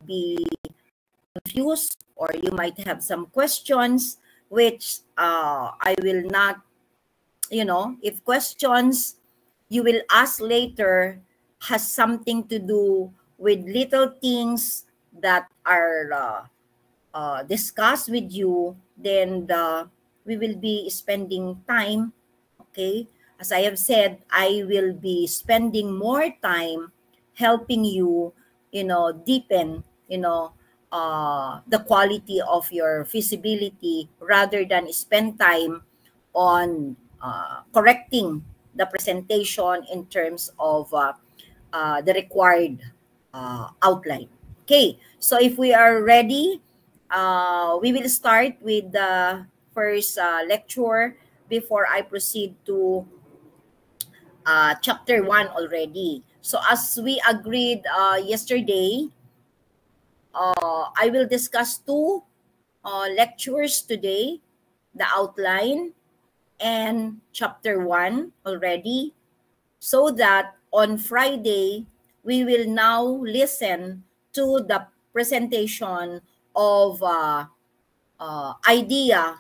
be confused, or you might have some questions which I will not, if questions you will ask later has something to do with little things that are discussed with you, then we will be spending time, okay? As I have said, I will be spending more time helping you, deepen, the quality of your feasibility rather than spend time on correcting the presentation in terms of the required outline. Okay, so if we are ready, we will start with the first lecture before I proceed to chapter 1 already. So as we agreed yesterday, I will discuss two lectures today, the outline and chapter 1 already, so that on Friday, we will now listen to the presentation of idea,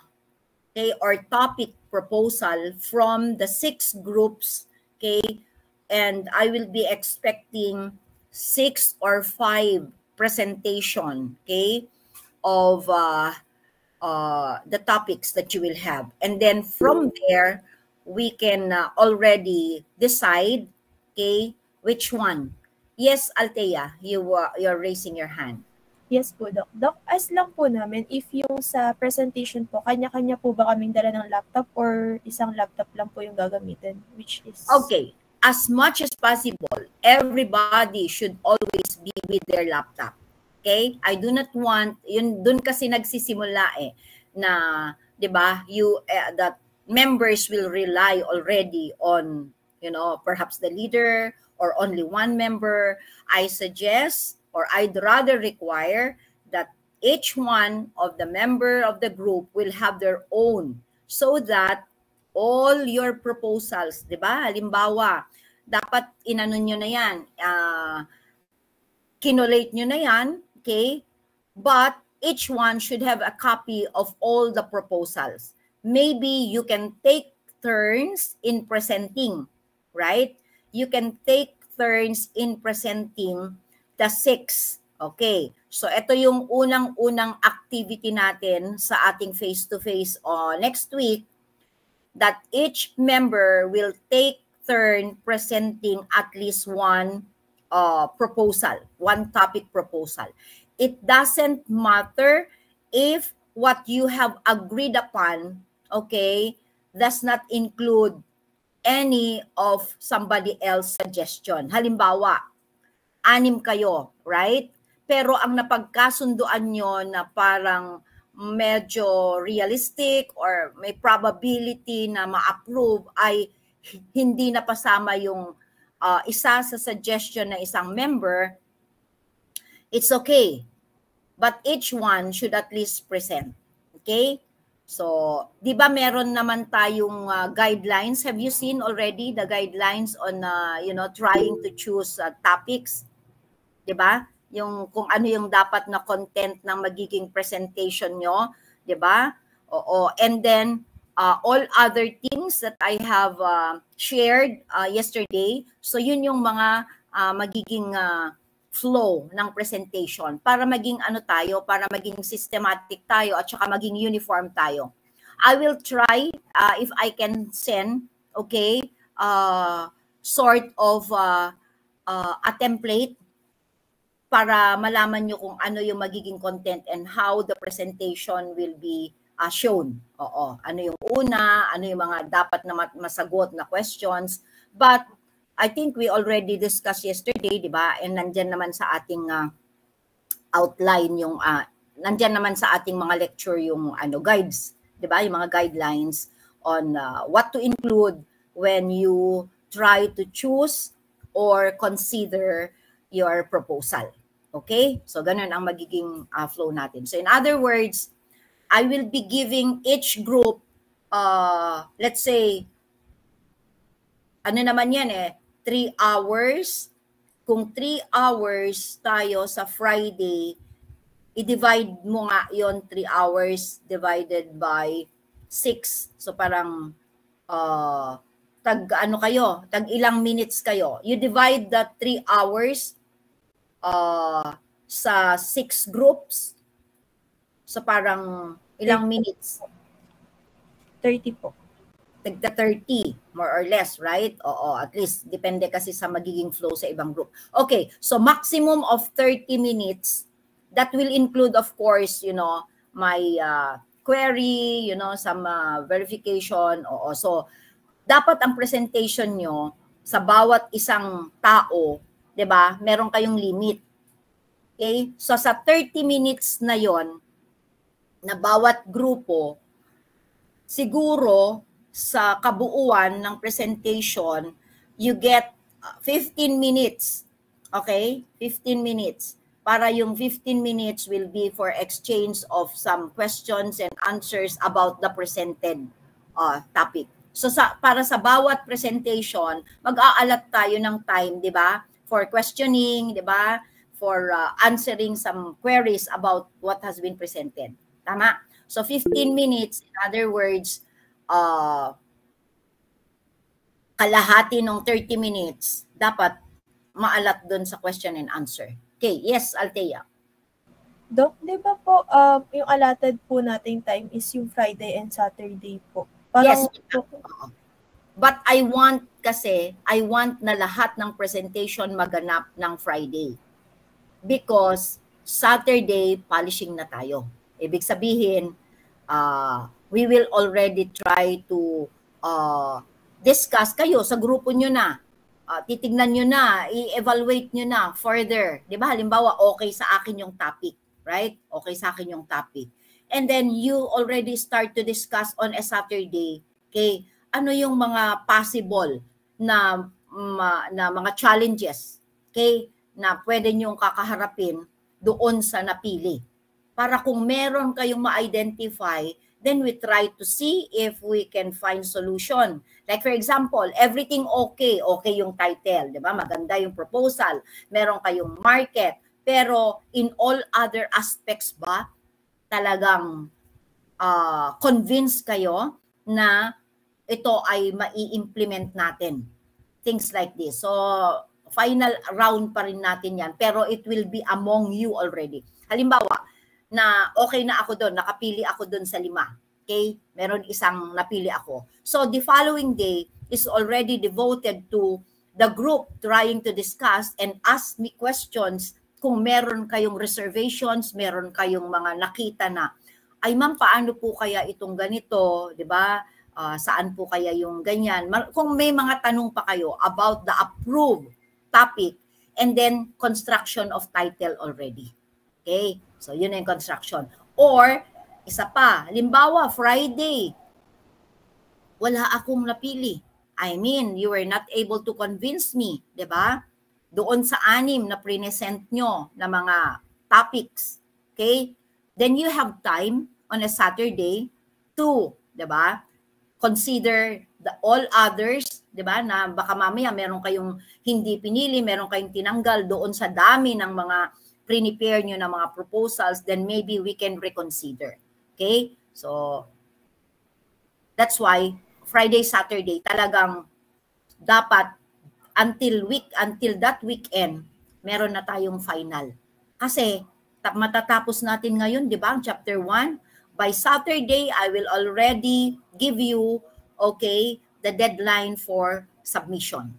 okay, or topic proposal from the 6 groups, okay, and I will be expecting 6 or 5 presentation, okay, of the topics that you will have, and then from there we can already decide, okay, which one. Yes, Althea, you're raising your hand. Yes po, Doc. Doc, as lang po namin, if yung sa presentation po, kanya-kanya po ba kaming dala ng laptop or isang laptop lang po yung gagamitin? Which is... Okay, as much as possible, everybody should always be with their laptop. Okay? I do not want, yun dun kasi nagsisimula na, 'di ba, that members will rely already on, perhaps the leader or only one member. I suggest, or I'd rather require, that each one of the member of the group will have their own, so that all your proposals, 'di ba? Halimbawa, dapat inano nyo na 'yan, kinolate nyo na 'yan, okay? But each one should have a copy of all the proposals. Maybe you can take turns in presenting, right? You can take turns in presenting the 6. Okay. So ito yung unang-unang activity natin sa ating face-to-face next week, that each member will take turn presenting at least one proposal, one topic proposal. It doesn't matter if what you have agreed upon, okay, does not include any of somebody else's suggestion. Halimbawa, 6 kayo, right? Pero ang napagkasunduan nyo na parang medyo realistic or may probability na ma-approve ay hindi napasama yung isa sa suggestion ng isang member, it's okay. But each one should at least present. Okay? So, di ba meron naman tayong guidelines? Have you seen already the guidelines on, trying to choose topics? Di ba? Yung kung ano yung dapat na content ng magiging presentation nyo. Di ba? Oo. And then, all other things that I have shared yesterday. So, yun yung mga magiging flow ng presentation para maging para maging systematic tayo at saka maging uniform tayo. I will try if I can send, okay, sort of a template para malaman nyo kung ano yung magiging content and how the presentation will be shown. Oo, ano yung una, ano yung mga dapat na masagot na questions. But I think we already discussed yesterday, di ba? And nandyan naman sa ating outline yung, nandyan naman sa ating mga lecture yung guides, di ba? Yung mga guidelines on what to include when you try to choose or consider your proposal. Okay? So, ganun ang magiging flow natin. So, in other words, I will be giving each group, let's say, ano naman yan 3 hours kung 3 hours tayo sa Friday, i-divide mo nga yon 3 hours divided by 6. So parang tag ano kayo, tag ilang minutes kayo. You divide the 3 hours sa 6 groups. So parang ilang minutes? 30 po. Tagta 30, more or less, right? Oo, at least depende kasi sa magiging flow sa ibang group. Okay, so maximum of 30 minutes. That will include, of course, my query, some verification. Oo, so dapat ang presentation nyo sa bawat isang tao, 'di ba? Meron kayong limit. Okay? So sa 30 minutes na 'yon na bawat grupo, siguro sa kabuuan ng presentation, you get 15 minutes. Okay? 15 minutes. Para yung 15 minutes will be for exchange of some questions and answers about the presented topic. So para sa bawat presentation, mag-aalat tayo ng time, 'di ba? For questioning, 'di ba? For answering some queries about what has been presented. Tama? So 15 minutes, in other words, kalahati ng 30 minutes, dapat maalat doon sa question and answer. Okay, yes, Althea. Doc, di ba po, yung allotted po nating time is yung Friday and Saturday po? Parang, yes. But I want na lahat ng presentation maganap ng Friday. Because Saturday, polishing na tayo. Ibig sabihin, we will already try to discuss kayo sa grupo nyo na. Titignan nyo na, i-evaluate nyo na further. Di ba? Halimbawa, okay sa akin yung topic. Right? Okay sa akin yung topic. And then you already start to discuss on a Saturday, okay, ano yung mga possible na mga challenges, okay, na pwede nyong kakaharapin doon sa napili. Para kung meron kayong ma-identify, then we try to see if we can find solution. Like for example, everything okay yung title, di ba? Maganda yung proposal, meron kayong market, pero in all other aspects ba, talagang convinced kayo na ito ay mai-implement natin. Things like this. So, final round pa rin natin yan, pero it will be among you already. Halimbawa, na okay na ako doon, nakapili ako doon sa 5. Okay? Meron isang napili ako. So, the following day is already devoted to the group trying to discuss and ask me questions kung meron kayong reservations, meron kayong mga nakita na, ay ma'am, paano po kaya itong ganito, di ba? Saan po kaya yung ganyan? Kung may mga tanong pa kayo about the approved topic and then construction of title already. Okay? So, yun na yung construction. Or, isa pa, halimbawa, Friday, wala akong napili. I mean, you were not able to convince me, di ba? Doon sa 6 na present nyo na mga topics. Okay? Then you have time on a Saturday to, di ba? Consider all others, di ba? Na baka mamaya meron kayong hindi pinili, meron kayong tinanggal doon sa dami ng mga prepare nyo ng mga proposals, then maybe we can reconsider. Okay? So, that's why Friday, Saturday, talagang dapat until that weekend, meron na tayong final. Kasi, matatapos natin ngayon, di ba, ang chapter 1. By Saturday, I will already give you, okay, the deadline for submission.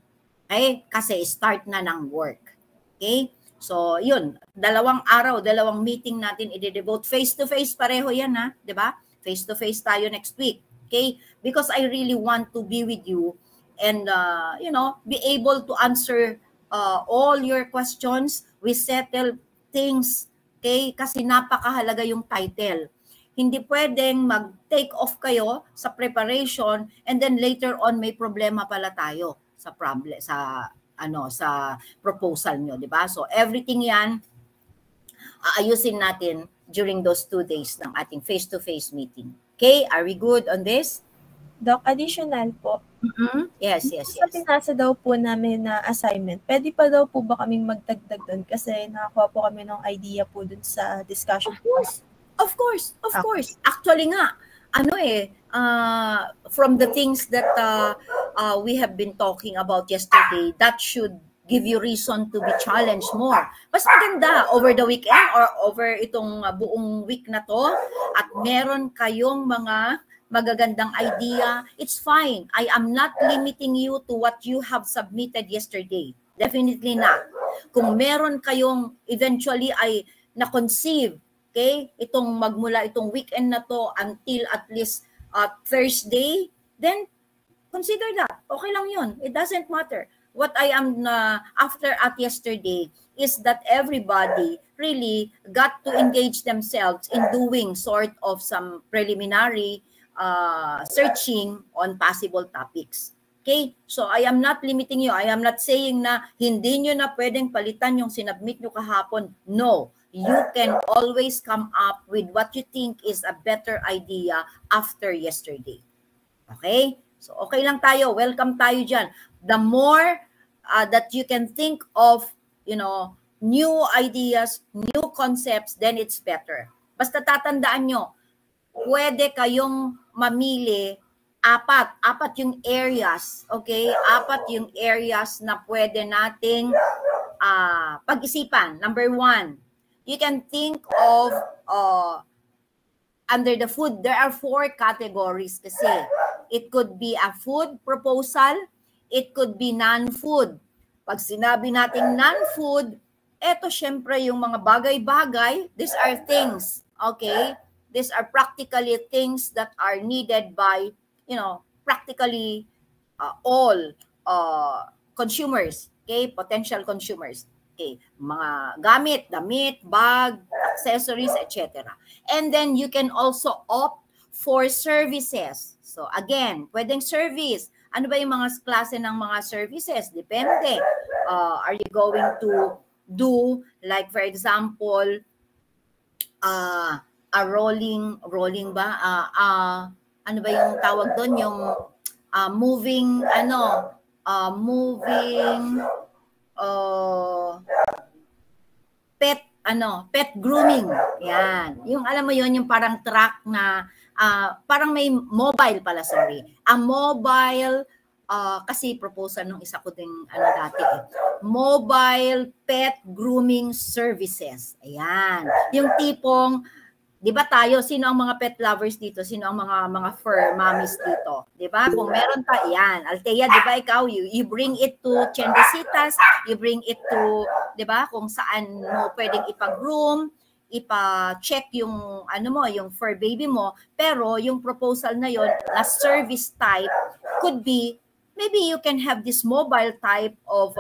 Okay? Kasi start na ng work. Okay? So, yun, 2 araw, 2 meeting natin i-devote. Face-to-face pareho yan, ha? Diba? Face-to-face tayo next week. Okay? Because I really want to be with you and, be able to answer all your questions. We settle things, okay? Kasi napakahalaga yung title. Hindi pwedeng mag-take off kayo sa preparation and then later on may problema pala tayo sa proposal nyo, di ba? So everything yan, aayusin natin during those 2 days ng ating face-to-face meeting. Okay? Are we good on this? Doc, additional po. Yes. Sa pinasa daw po namin na assignment, pwede pa daw po ba kaming magdagdag doon? Kasi nakakuha po kami ng idea po doon sa discussion. Of course. Actually nga, from the things that we have been talking about yesterday, that should give you reason to be challenged more. Mas maganda over the weekend or over itong buong week na to at meron kayong mga magagandang idea, it's fine. I am not limiting you to what you have submitted yesterday. Definitely not. Kung meron kayong eventually ay na-conceive, okay, magmula itong weekend na to until at least Thursday, then consider that. Okay lang yun. It doesn't matter. What I am after at yesterday is that everybody really got to engage themselves in doing sort of some preliminary searching on possible topics. Okay? So I am not limiting you. I am not saying na hindi nyo na pwedeng palitan yung sinubmit nyo kahapon. No. You can always come up with what you think is a better idea after yesterday. Okay? So okay lang tayo. Welcome tayo dyan. The more that you can think of, new ideas, new concepts, then it's better. Basta tatandaan nyo, pwede kayong mamili apat yung areas, okay? Apat yung areas na pwede nating pag-isipan. Number 1, you can think of under the food, there are 4 categories kasi. It could be a food proposal, it could be non-food. Pag sinabi nating non-food, eto syempre yung mga bagay-bagay, these are things, okay? These are practically things that are needed by, practically all consumers, okay? Potential consumers, okay? Mga gamit, damit, bag, accessories, etc. And then you can also opt for services. So again, pwedeng service. Ano ba yung mga klase ng mga services? Depende. Are you going to do, like for example, a rolling ba? Ano ba yung tawag doon? Yung moving pet grooming. Yan. Yung alam mo yon, yung parang truck na parang may mobile pala, sorry. A mobile kasi proposal nung isa ko ding dati mobile pet grooming services. Ayan. Yung tipong, di ba tayo, sino ang mga pet lovers dito? Sino ang mga fur mommies dito? Di ba? Kung meron ka, yan. Althea, di ba ikaw, you bring it to Tiendesitas, you bring it to, di ba, kung saan mo pwedeng ipag-groom, ipa-check yung, yung fur baby mo, pero yung proposal na yon na service type could be, maybe you can have this mobile type of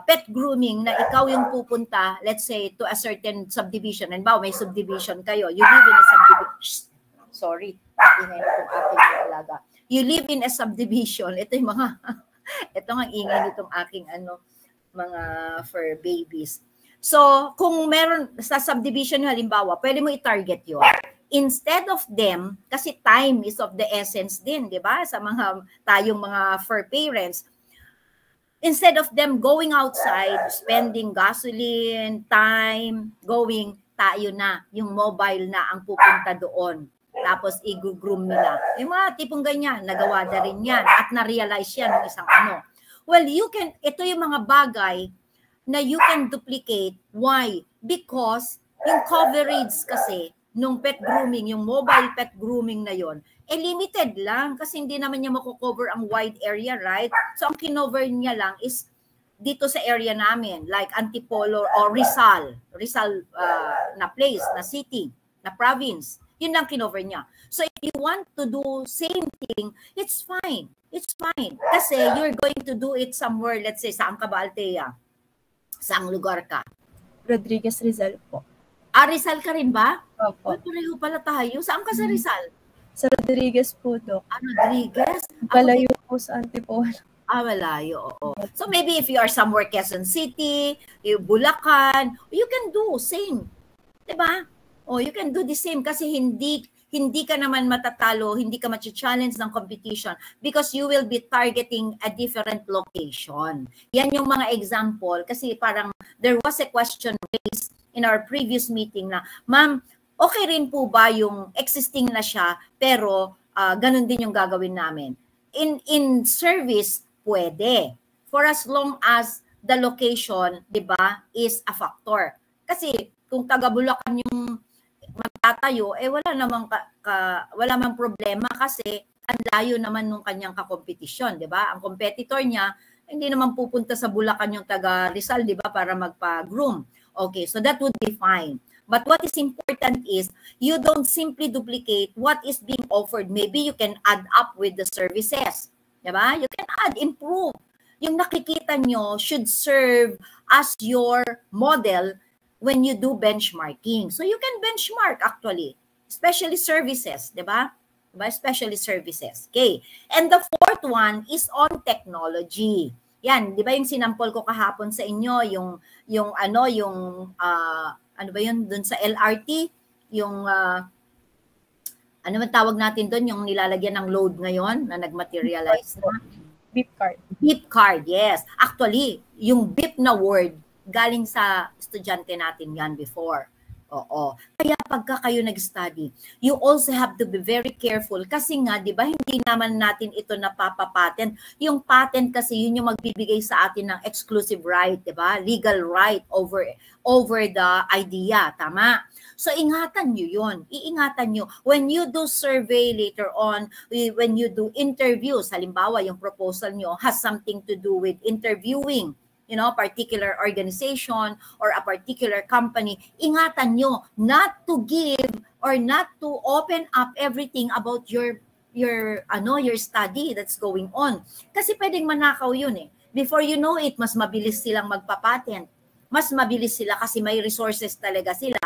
pet grooming na ikaw yung pupunta, let's say, to a certain subdivision. And may subdivision kayo. You live in a subdivision. Sorry. Ingay na itong aking alaga. You live in a subdivision. Ito yung mga, ito ang ingay nitong aking mga fur babies. So, kung meron sa subdivision, halimbawa, pwede mo i-target yun. Instead of them, kasi time is of the essence din, di ba? Sa tayong mga fur parents, instead of them going outside, spending gasoline, time, tayo na, yung mobile na ang pupunta doon. Tapos i-groom nila. Yung mga tipong ganyan, nagawa na rin yan at na-realize yan ng isang Well, ito yung mga bagay na you can duplicate. Why? Because yung coverage kasi nung pet grooming, yung mobile pet grooming na yon, limited lang kasi hindi naman niya mako-cover ang wide area, right? So ang kinover niya lang is dito sa area namin, like Antipolo or Rizal na place, na city, na province. Yun lang kinover niya. So if you want to do same thing, it's fine. It's fine. Kasi you're going to do it somewhere, let's say, saan ka ba, Althea? Saang lugar ka? Rodriguez, Rizal po. Rizal ka rin ba? Opo. Pareho pala tayo. Saan ka sa Rizal? Sa Rodriguez po, Doc. Rodriguez? Malayo po sa Antipolo. Malayo, oo. So maybe if you are somewhere Quezon City, Bulacan, you can do same. Diba? You can do the same kasi hindi hindi ka naman matatalo, hindi ka ma-challenge ng competition because you will be targeting a different location. Yan yung mga example kasi parang there was a question raised in our previous meeting na, ma'am, okay rin po ba yung existing na siya pero ganun din yung gagawin namin? In service, pwede. For as long as the location, di ba, is a factor. Kasi kung taga Bulacan yung magtatayo, wala namang problema kasi ang layo naman nung kanyang kakompetisyon, di ba? Ang competitor niya, hindi naman pupunta sa Bulacan yung taga Rizal, di ba, para magpa-groom. Okay, so that would be fine. But what is important is you don't simply duplicate what is being offered. Maybe you can add up with the services, di ba? You can add, improve. Yung nakikita nyo should serve as your model when you do benchmarking. So you can benchmark actually, especially services, di ba? Diba? Especially services. Okay. And the fourth one is on technology. Yan, di ba yung sinampol ko kahapon sa inyo, yung ano ba yun dun sa LRT, yung ano man tawag natin doon, yung nilalagyan ng load ngayon na nagmaterialize na? Beep card. Beep card, yes. Actually, yung beep na word, galing sa estudyante natin yan before. Oo. Kaya pagka kayo nag-study, you also have to be very careful kasi nga, di ba, hindi naman natin ito napapapatent. Yung patent kasi, yun yung magbibigay sa atin ng exclusive right, di ba? Legal right over the idea. Tama? So, ingatan nyo yun. Iingatan nyo. When you do survey later on, when you do interviews, halimbawa, yung proposal nyo has something to do with interviewing, particular organization or a particular company, ingatan nyo not to give or not to open up everything about your study that's going on. Kasi pwedeng manakaw yun eh. Before you know it, mas mabilis silang magpapatent. Mas mabilis sila kasi may resources talaga sila.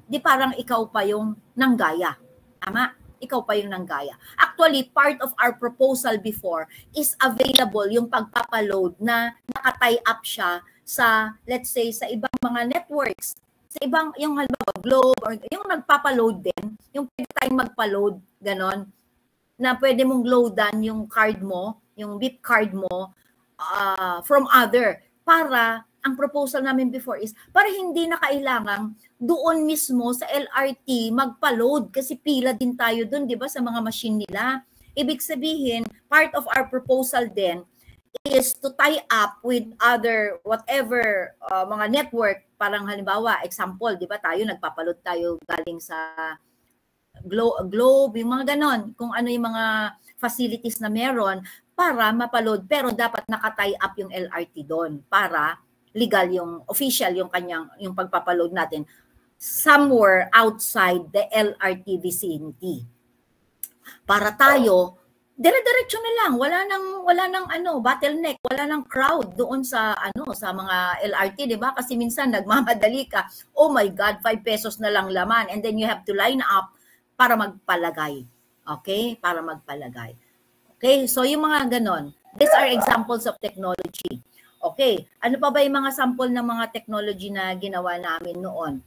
Di parang ikaw pa yung nanggaya. Tama? Ikaw pa yung nanggaya. Actually, part of our proposal before is available yung pagpapaload na naka-tie up siya sa, let's say, sa ibang mga networks. Sa ibang, yung halimbawa, Globe, or yung nagpapaload din, yung pwede tayong magpaload, ganon, na pwede mong loadan yung card mo, yung beep card mo, from other, para, ang proposal namin before is, para hindi na kailangang doon mismo sa LRT magpa-load kasi pila din tayo doon, di ba, sa mga machine nila. Ibig sabihin, part of our proposal din is to tie up with other whatever mga network, parang halimbawa, example, di ba, tayo nagpapaload tayo galing sa Globe, yung mga ganon, kung ano yung mga facilities na meron para mapaload, pero dapat naka-tie up yung LRT doon para legal yung official yung pagpapaload natin somewhere outside the LRT vicinity. Para tayo, dire-diretso na lang, wala nang bottleneck, wala nang crowd doon sa sa mga LRT, 'di ba? Kasi minsan nagmamadali ka. Oh my God, 5 pesos na lang laman and then you have to line up para magpalagay. Okay? Para magpalagay. Okay? So yung mga ganon, these are examples of technology. Okay, ano pa ba yung mga sample ng mga technology na ginawa namin noon?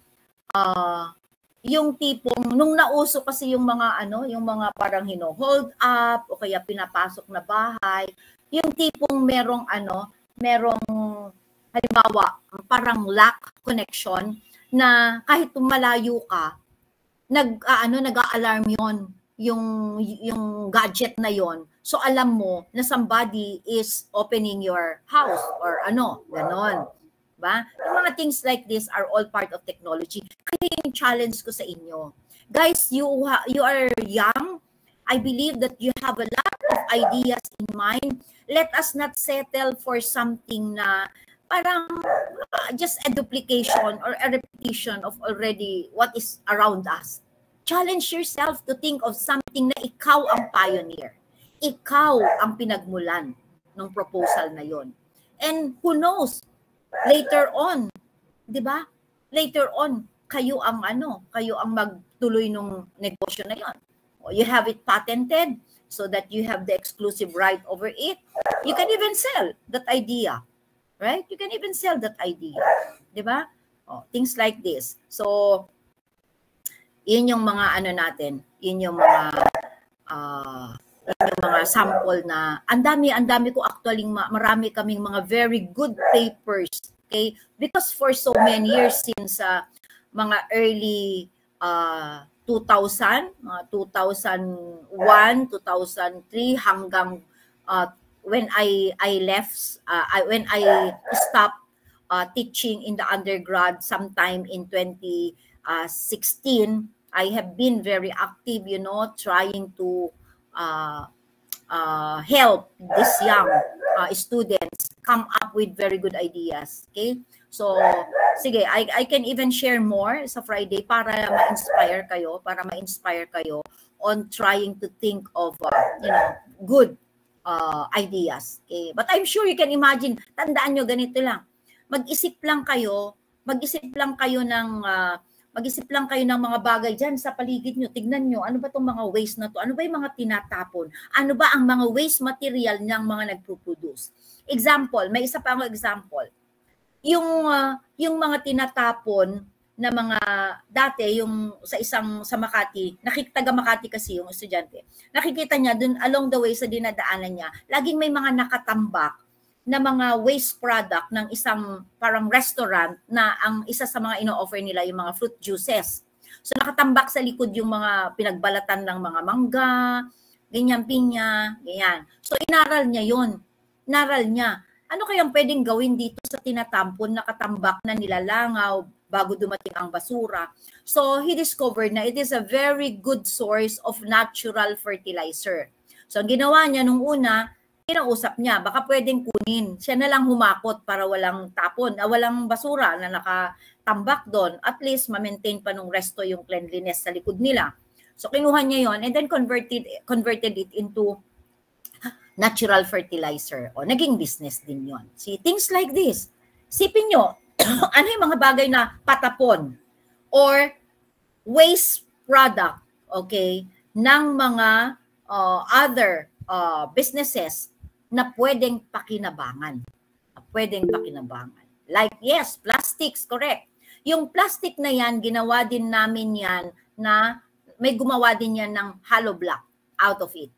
Yung tipong, nung nauso kasi yung mga yung mga parang hold up o kaya pinapasok na bahay, yung tipong merong halimbawa, parang lock connection na kahit malayo ka, nag-a-alarm yung gadget na yon. So alam mo na somebody is opening your house or ganon. Diba? Yung mga things like this are all part of technology. Kaya yung challenge ko sa inyo. Guys, you are young. I believe that you have a lot of ideas in mind. Let us not settle for something na parang just a duplication or a repetition of already what is around us. Challenge yourself to think of something na ikaw ang pioneer. Ikaw ang pinagmulan ng proposal na yon. And who knows, later on, 'di ba? Later on, kayo ang magtuloy ng negosyo na yon. You have it patented so that you have the exclusive right over it. You can even sell that idea. Right? You can even sell that idea. 'Di ba? Things like this. So, yun yung mga natin. Yun yung mga sample na ang dami ko actually, marami kaming mga very good papers, okay, because for so many years since mga early 2000, 2001, 2003 hanggang when I left, when I stopped teaching in the undergrad sometime in 2016, I have been very active, you know, trying to help these young students come up with very good ideas. Okay? So, sige, I can even share more sa Friday para ma-inspire kayo on trying to think of, good ideas. Okay? But I'm sure you can imagine, tandaan nyo, ganito lang. Mag-isip lang kayo ng mga bagay dyan sa paligid nyo. Tignan nyo, ano ba itong mga waste na to? Ano ba yung mga tinatapon? Ano ba ang mga waste material ng mga nagpo-produce? Example, may isa pa akong example. Yung mga tinatapon na mga dati, yung sa Makati, taga Makati kasi yung estudyante, nakikita niya dun along the way sa dinadaanan niya, laging may mga nakatambak na mga waste product ng isang parang restaurant na ang isa sa mga ino-offer nila yung mga fruit juices. So nakatambak sa likod yung mga pinagbalatan ng mga mangga, ganyan, pinya, ganyan. So inaral niya yun. Inaral niya. Ano kayang pwedeng gawin dito sa tinatampon, nakatambak na nilalangaw bago dumating ang basura? So he discovered na it is a very good source of natural fertilizer. So ang ginawa niya nung una, kinausap niya, baka pwedeng kunin. Siya na lang humakot para walang tapon, walang basura na nakatambak doon. At least ma-maintain pa nung resto yung cleanliness sa likod nila. So kinuha niya yon and then converted it into natural fertilizer. O naging business din yon. See, things like this. Sipin nyo, ano yung mga bagay na patapon or waste product, okay, ng mga other businesses na pwedeng pakinabangan. Like, yes, plastics, correct. Yung plastic na yan, ginawa din namin yan na may gumawa din yan ng hollow block out of it.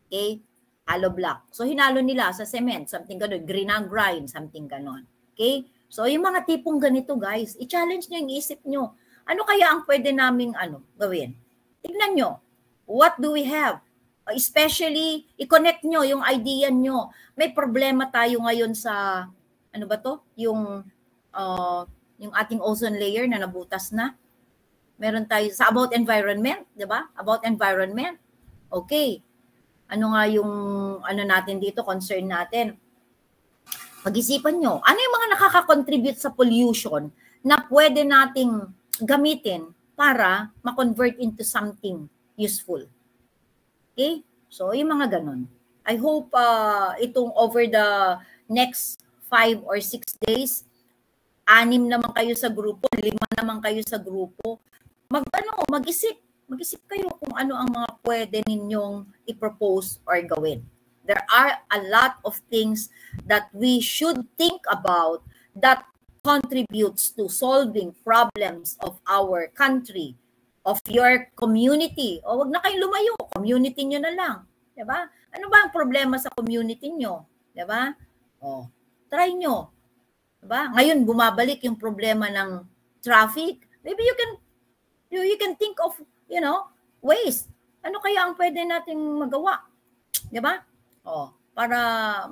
Okay? Hollow block. So, hinalo nila sa cement, something ganon, grind, something ganon. Okay? So, yung mga tipong ganito, guys, i-challenge nyo yung isip nyo. Ano kaya ang pwede naming gawin? Tignan nyo. What do we have? Especially, i-connect nyo yung idea nyo. May problema tayo ngayon sa, ano ba to? Yung ating ozone layer na nabutas na. Meron tayo sa about environment, di ba? About environment. Okay. Ano nga yung natin dito, concern natin? Pag-isipan nyo, ano yung mga nakaka-contribute sa pollution na pwede nating gamitin para ma-convert into something useful? Okay? So, yung mga ganun. I hope itong over the next 5 or 6 days, 6 naman kayo sa grupo, 5 naman kayo sa grupo, mag-isip kayo kung ano ang mga pwede ninyong i-propose or gawin. There are a lot of things that we should think about that contributes to solving problems of our country, of your community. O wag na kayong lumayo, community nyo na lang. Diba? Ano ba ang problema sa community nyo? Diba? O, try nyo. Diba? Ngayon, bumabalik yung problema ng traffic. Maybe you can think of, ways. Ano kaya ang pwede nating magawa? Diba? O, para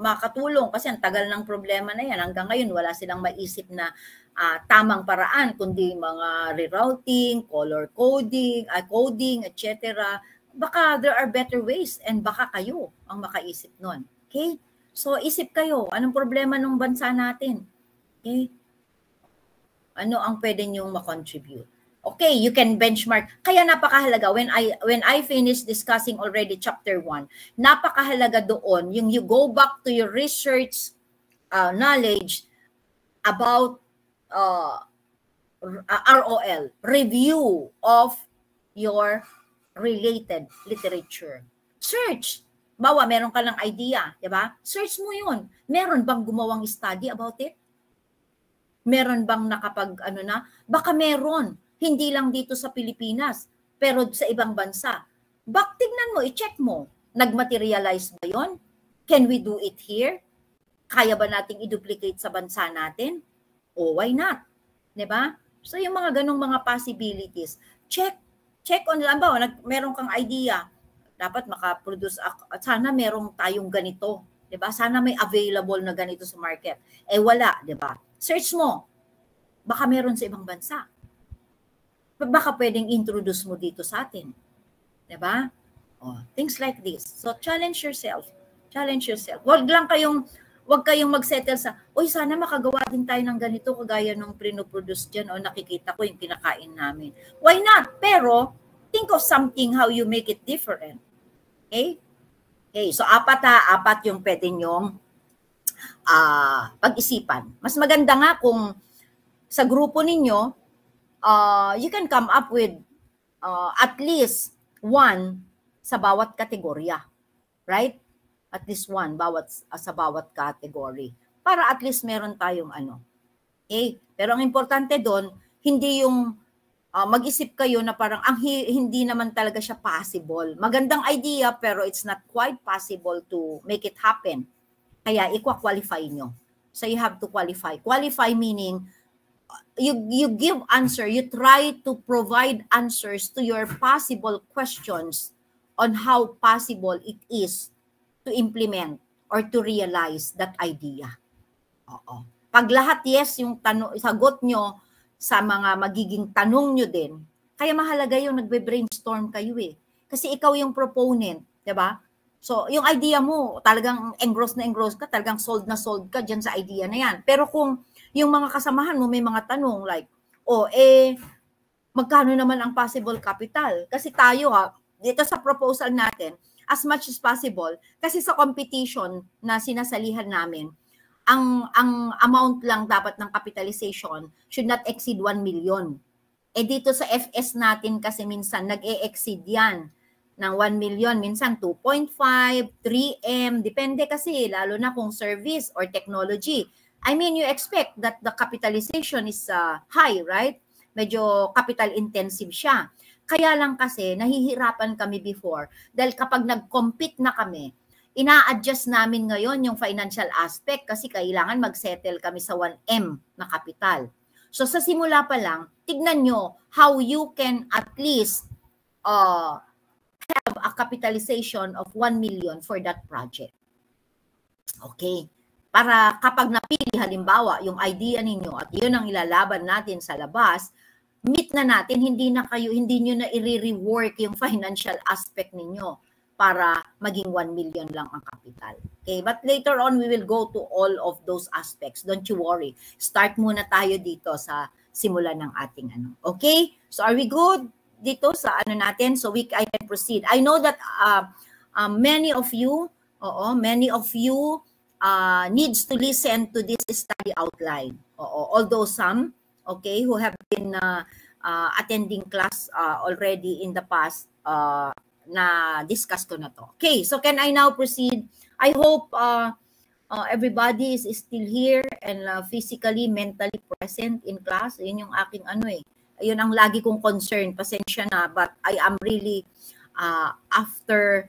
makatulong. Kasi ang tagal ng problema na yan. Hanggang ngayon, wala silang maisip na tamang paraan, kundi mga rerouting, color coding, etc. Baka there are better ways and baka kayo ang makaisip nun. Okay? So, isip kayo, anong problema ng bansa natin? Okay? Ano ang pwede niyong makontribute? Okay, you can benchmark. Kaya napakahalaga, when I finish discussing already chapter 1, napakahalaga doon, yung you go back to your research knowledge about ROL, review of your related literature. Search. Bawa, meron ka ng idea, di ba? Search mo yun. Meron bang gumawang study about it? Meron bang nakapag, Baka meron. Hindi lang dito sa Pilipinas. pero sa ibang bansa. Tignan mo, i-check mo. Nag-materialize ba yon? Can we do it here? Kaya ba nating i-duplicate sa bansa natin? O why not? 'Di ba? So yung mga ganong mga possibilities, check on, meron kang idea, dapat makaproduce at sana merong tayong ganito, 'di ba? Sana may available na ganito sa market. Wala, 'di ba? Search mo. Baka meron sa ibang bansa. Baka pwedeng introduce mo dito sa atin. 'Di ba? Things like this. So challenge yourself. Challenge yourself. Wag kayong magsettle sa, sana makagawa din tayo ng ganito kagaya nung pinoproduce dyan o nakikita ko yung kinakain namin. Why not? Pero, think of something how you make it different. Okay? So apat yung pwede nyong pag-isipan. Mas maganda nga kung sa grupo ninyo, you can come up with at least one sa bawat kategorya. Right? At least one sa bawat category. Para at least meron tayong Okay? Pero ang importante doon, hindi yung mag-isip kayo na parang hindi naman talaga siya possible. Magandang idea pero it's not quite possible to make it happen. Kaya i-qualify nyo. So you have to qualify. Qualify meaning you give answer, you try to provide answers to your possible questions on how possible it is to implement or to realize that idea. Pag lahat yes yung sagot nyo sa mga magiging tanong nyo din, kaya mahalaga yung nagbe-brainstorm kayo Kasi ikaw yung proponent, 'di ba? So, yung idea mo, talagang engross ka, talagang sold ka dyan sa idea na yan. Pero kung yung mga kasamahan mo may mga tanong like, magkano naman ang possible capital? Kasi tayo dito sa proposal natin, as much as possible, kasi sa competition na sinasalihan namin, ang amount lang dapat ng capitalization should not exceed 1 million. Dito sa FS natin kasi minsan nag-e-exceed yan ng 1 million, minsan 2.5, 3M, depende kasi, lalo na kung service or technology. I mean, you expect that the capitalization is high, right? Medyo capital intensive siya. Kaya lang kasi, nahihirapan kami before dahil kapag nag-compete na kami, ina-adjust namin ngayon yung financial aspect kasi kailangan mag-settle kami sa 1M na capital. So sa simula pa lang, tignan nyo how you can at least have a capitalization of 1 million for that project. Okay. Para kapag napili halimbawa yung idea ninyo at yun ang ilalaban natin sa labas, meet na natin, hindi nyo na i-rework yung financial aspect ninyo para maging 1 million lang ang capital. Okay, but later on, we will go to all of those aspects. Don't you worry. Start muna tayo dito sa simula ng ating Okay, so are we good dito sa natin? So I can proceed. I know that many of you needs to listen to this study outline. Although some, who have been attending class already in the past, na discuss ko na to. Okay, so can I now proceed? I hope everybody is still here and physically, mentally present in class. Yun yung aking Ayun ang lagi kong concern. Pasensya na, but I am really after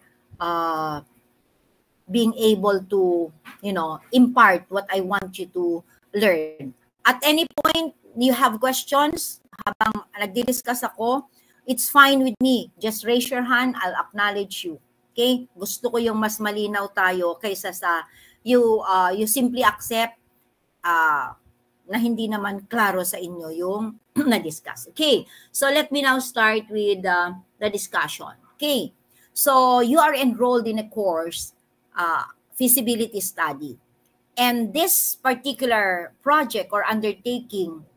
being able to, impart what I want you to learn. At any point, you have questions habang nagdi-discuss ako, it's fine with me. Just raise your hand, I'll acknowledge you. Okay? Gusto ko yung mas malinaw tayo kaysa sa you simply accept na hindi naman klaro sa inyo yung na-discuss. Okay? So let me now start with the discussion. Okay? So you are enrolled in a course, feasibility study. And this particular project or undertaking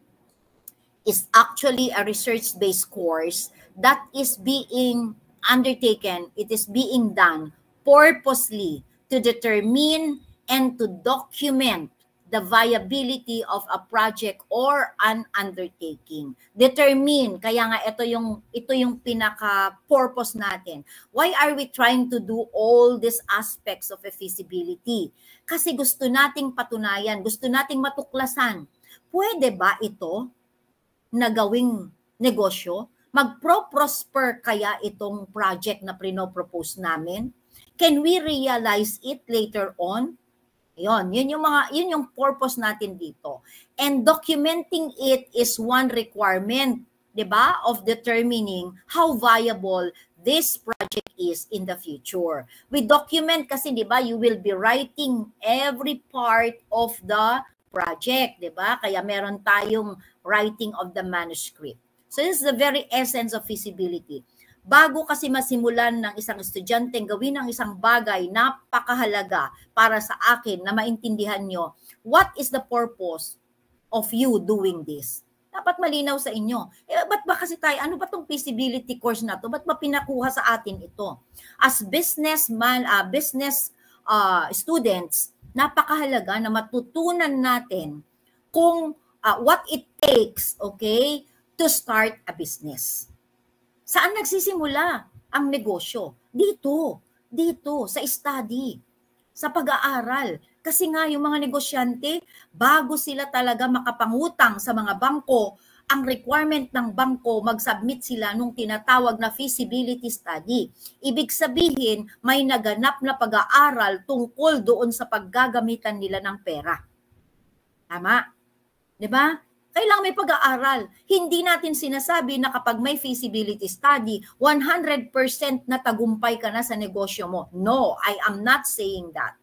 is actually a research-based course that is being undertaken. It is being done purposely to determine and to document the viability of a project or an undertaking. Determine, kaya nga ito yung pinaka-purpose natin. Why are we trying to do all these aspects of a feasibility? Kasi gusto nating patunayan, gusto nating matuklasan. Pwede ba ito na gawing negosyo? Magpro-prosper kaya itong project na pinopropose namin? Can we realize it later on? Yun yung purpose natin dito. And documenting it is one requirement, 'di ba, of determining how viable this project is in the future. We document kasi, 'di ba, you will be writing every part of the project, 'di ba? Kaya meron tayong writing of the manuscript. So this is the very essence of feasibility. Bago kasi masimulan ng isang estudyante gawin ang isang bagay, napakahalaga para sa akin na maintindihan nyo, what is the purpose of you doing this? Dapat malinaw sa inyo. Ba't ba kasi tayo, ano ba tong feasibility course na to? Ba't ba pinakuha sa atin ito? As business students, napakahalaga na matutunan natin kung what it takes, okay, to start a business. Saan nagsisimula ang negosyo? Dito sa study, sa pag-aaral. Kasi nga yung mga negosyante, bago sila talaga makapangutang sa mga bangko, ang requirement ng bangko, mag-submit sila nung tinatawag na feasibility study. Ibig sabihin, may naganap na pag-aaral tungkol doon sa paggagamitan nila ng pera. Tama? 'Di ba? Kailangan may pag-aaral. Hindi natin sinasabi na kapag may feasibility study, 100% na tagumpay ka na sa negosyo mo. No, I am not saying that.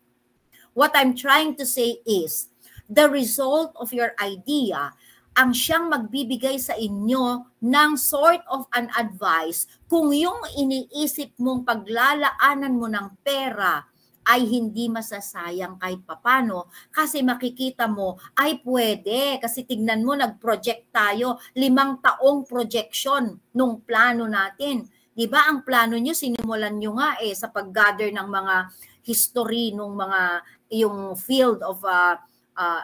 What I'm trying to say is, the result of your idea, ang siyang magbibigay sa inyo ng sort of an advice kung yung iniisip mong paglalaanan mo ng pera ay hindi masasayang kahit papano kasi makikita mo ay pwede kasi tignan mo nag-project tayo 5 taong projection nung plano natin. 'Di ba ang plano niyo sinimulan niyo nga sa pag-gather ng mga history nung mga yung field of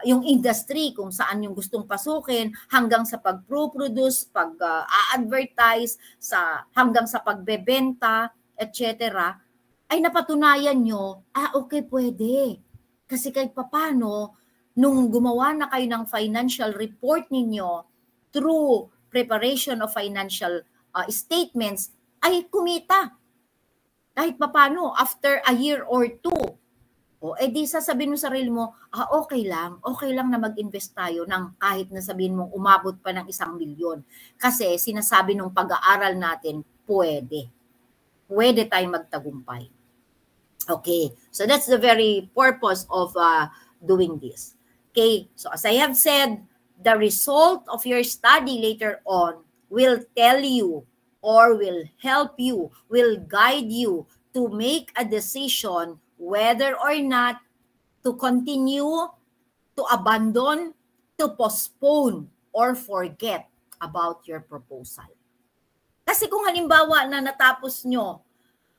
yung industry kung saan yung gustong pasukin hanggang sa pag-produce, pag-advertise, hanggang sa pagbebenta, etc. ay napatunayan nyo, okay, pwede. Kasi kahit papano, nung gumawa na kayo ng financial report ninyo through preparation of financial statements, ay kumita. Kahit papano, after a year or 2. O, di sasabihin mo sa sarili mo, okay lang na mag-invest tayo ng kahit na sabihin mong umabot pa ng 1 milyon. Kasi sinasabi nung pag-aaral natin, pwede. Pwede tayong magtagumpay. Okay, so that's the very purpose of doing this. Okay, so as I have said, the result of your study later on will tell you or will help you, will guide you to make a decision whether or not to continue, to abandon, to postpone, or forget about your proposal. Kasi kung halimbawa na natapos nyo,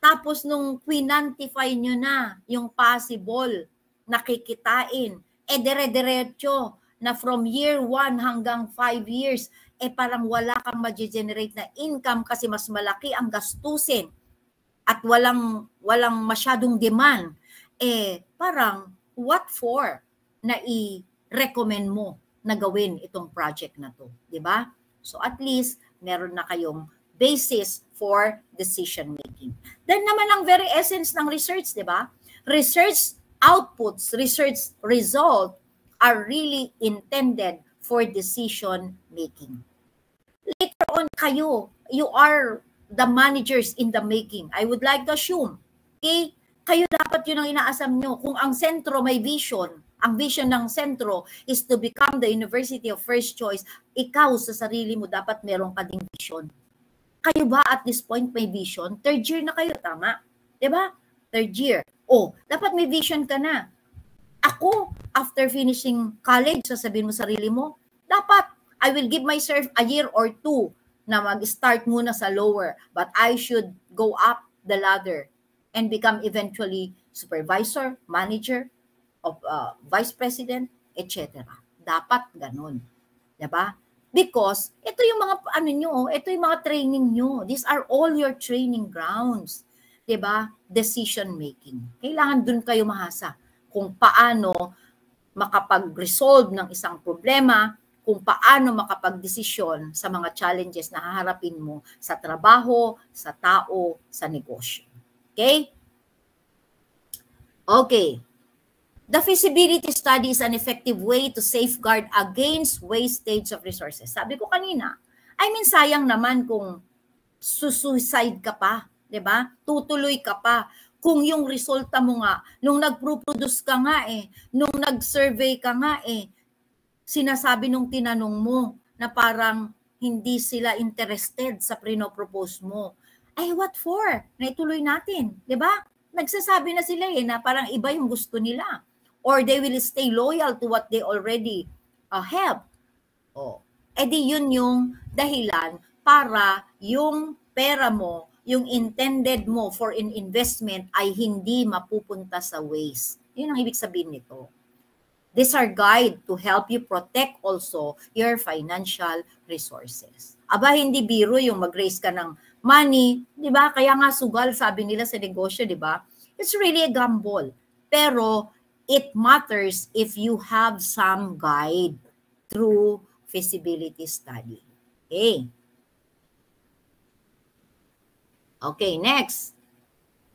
tapos nung quinantify nyo na yung possible nakikitain, dire-diretso na from year 1 hanggang 5 years, parang wala kang ma-generate na income kasi mas malaki ang gastusin at walang masyadong demand, parang what for na i-recommend mo na gawin itong project na to, di ba? So at least meron na kayong basis for decision making. Then naman ang very essence ng research, di ba? Research outputs, research result are really intended for decision making. Later on kayo, you are the managers in the making. I would like to assume, okay, kayo dapat yun ang inaasam nyo. Kung ang sentro may vision, ang vision ng sentro is to become the university of first choice, ikaw sa sarili mo dapat meron ka ding vision. Kayo ba at this point may vision? 3rd year na kayo, tama? Diba? 3rd year. Dapat may vision ka na. Ako, after finishing college, sasabihin mo sarili mo, dapat, I will give myself a year or 2 na mag-start muna sa lower, but I should go up the ladder and become eventually supervisor, manager, of vice president, etc. Dapat ganun. Diba? Because ito yung mga ito yung mga training nyo. These are all your training grounds. 'Di ba? Decision making. Kailangan dun kayo mahasa kung paano makapag-resolve ng isang problema kung paano makapagdesisyon sa mga challenges na haharapin mo sa trabaho, sa tao, sa negosyo. Okay? Okay. The feasibility study is an effective way to safeguard against wastage of resources. Sabi ko kanina, sayang naman kung suicide ka pa, 'di ba? Tutuloy ka pa. Kung yung resulta mo nga, nung nag-produce ka nga nung nag-survey ka nga sinasabi nung tinanong mo na parang hindi sila interested sa pinopropose mo. Ay, what for? Naituloy natin, 'di ba? Nagsasabi na sila na parang iba yung gusto nila. Or they will stay loyal to what they already have. Di yun yung dahilan para yung pera mo, yung intended mo for an investment ay hindi mapupunta sa waste. Yun ang ibig sabihin nito. These are guide to help you protect also your financial resources. Aba, hindi biro yung mag-raise ka ng money, di ba? Kaya nga sugal, sabi nila sa negosyo, di ba? It's really a gamble. Pero it matters if you have some guide through feasibility study. Okay, next.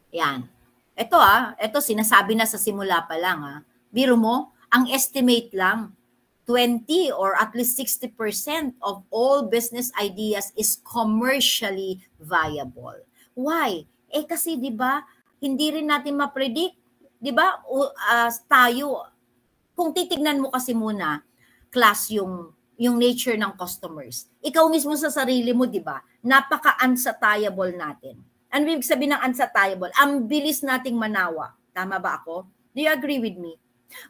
Yan. Ito sinasabi na sa simula pa lang. Biro mo, ang estimate lang, 20 or at least 60% of all business ideas is commercially viable. Why? Kasi 'di ba, hindi rin natin ma-predict, 'di ba? Tayo, kung titignan mo kasi muna, class yung nature ng customers. Ikaw mismo sa sarili mo, 'di ba? Napaka-unsatiable natin. Ano ibig sabihin ng unsatiable? Ang bilis nating manawa. Tama ba ako? Do you agree with me?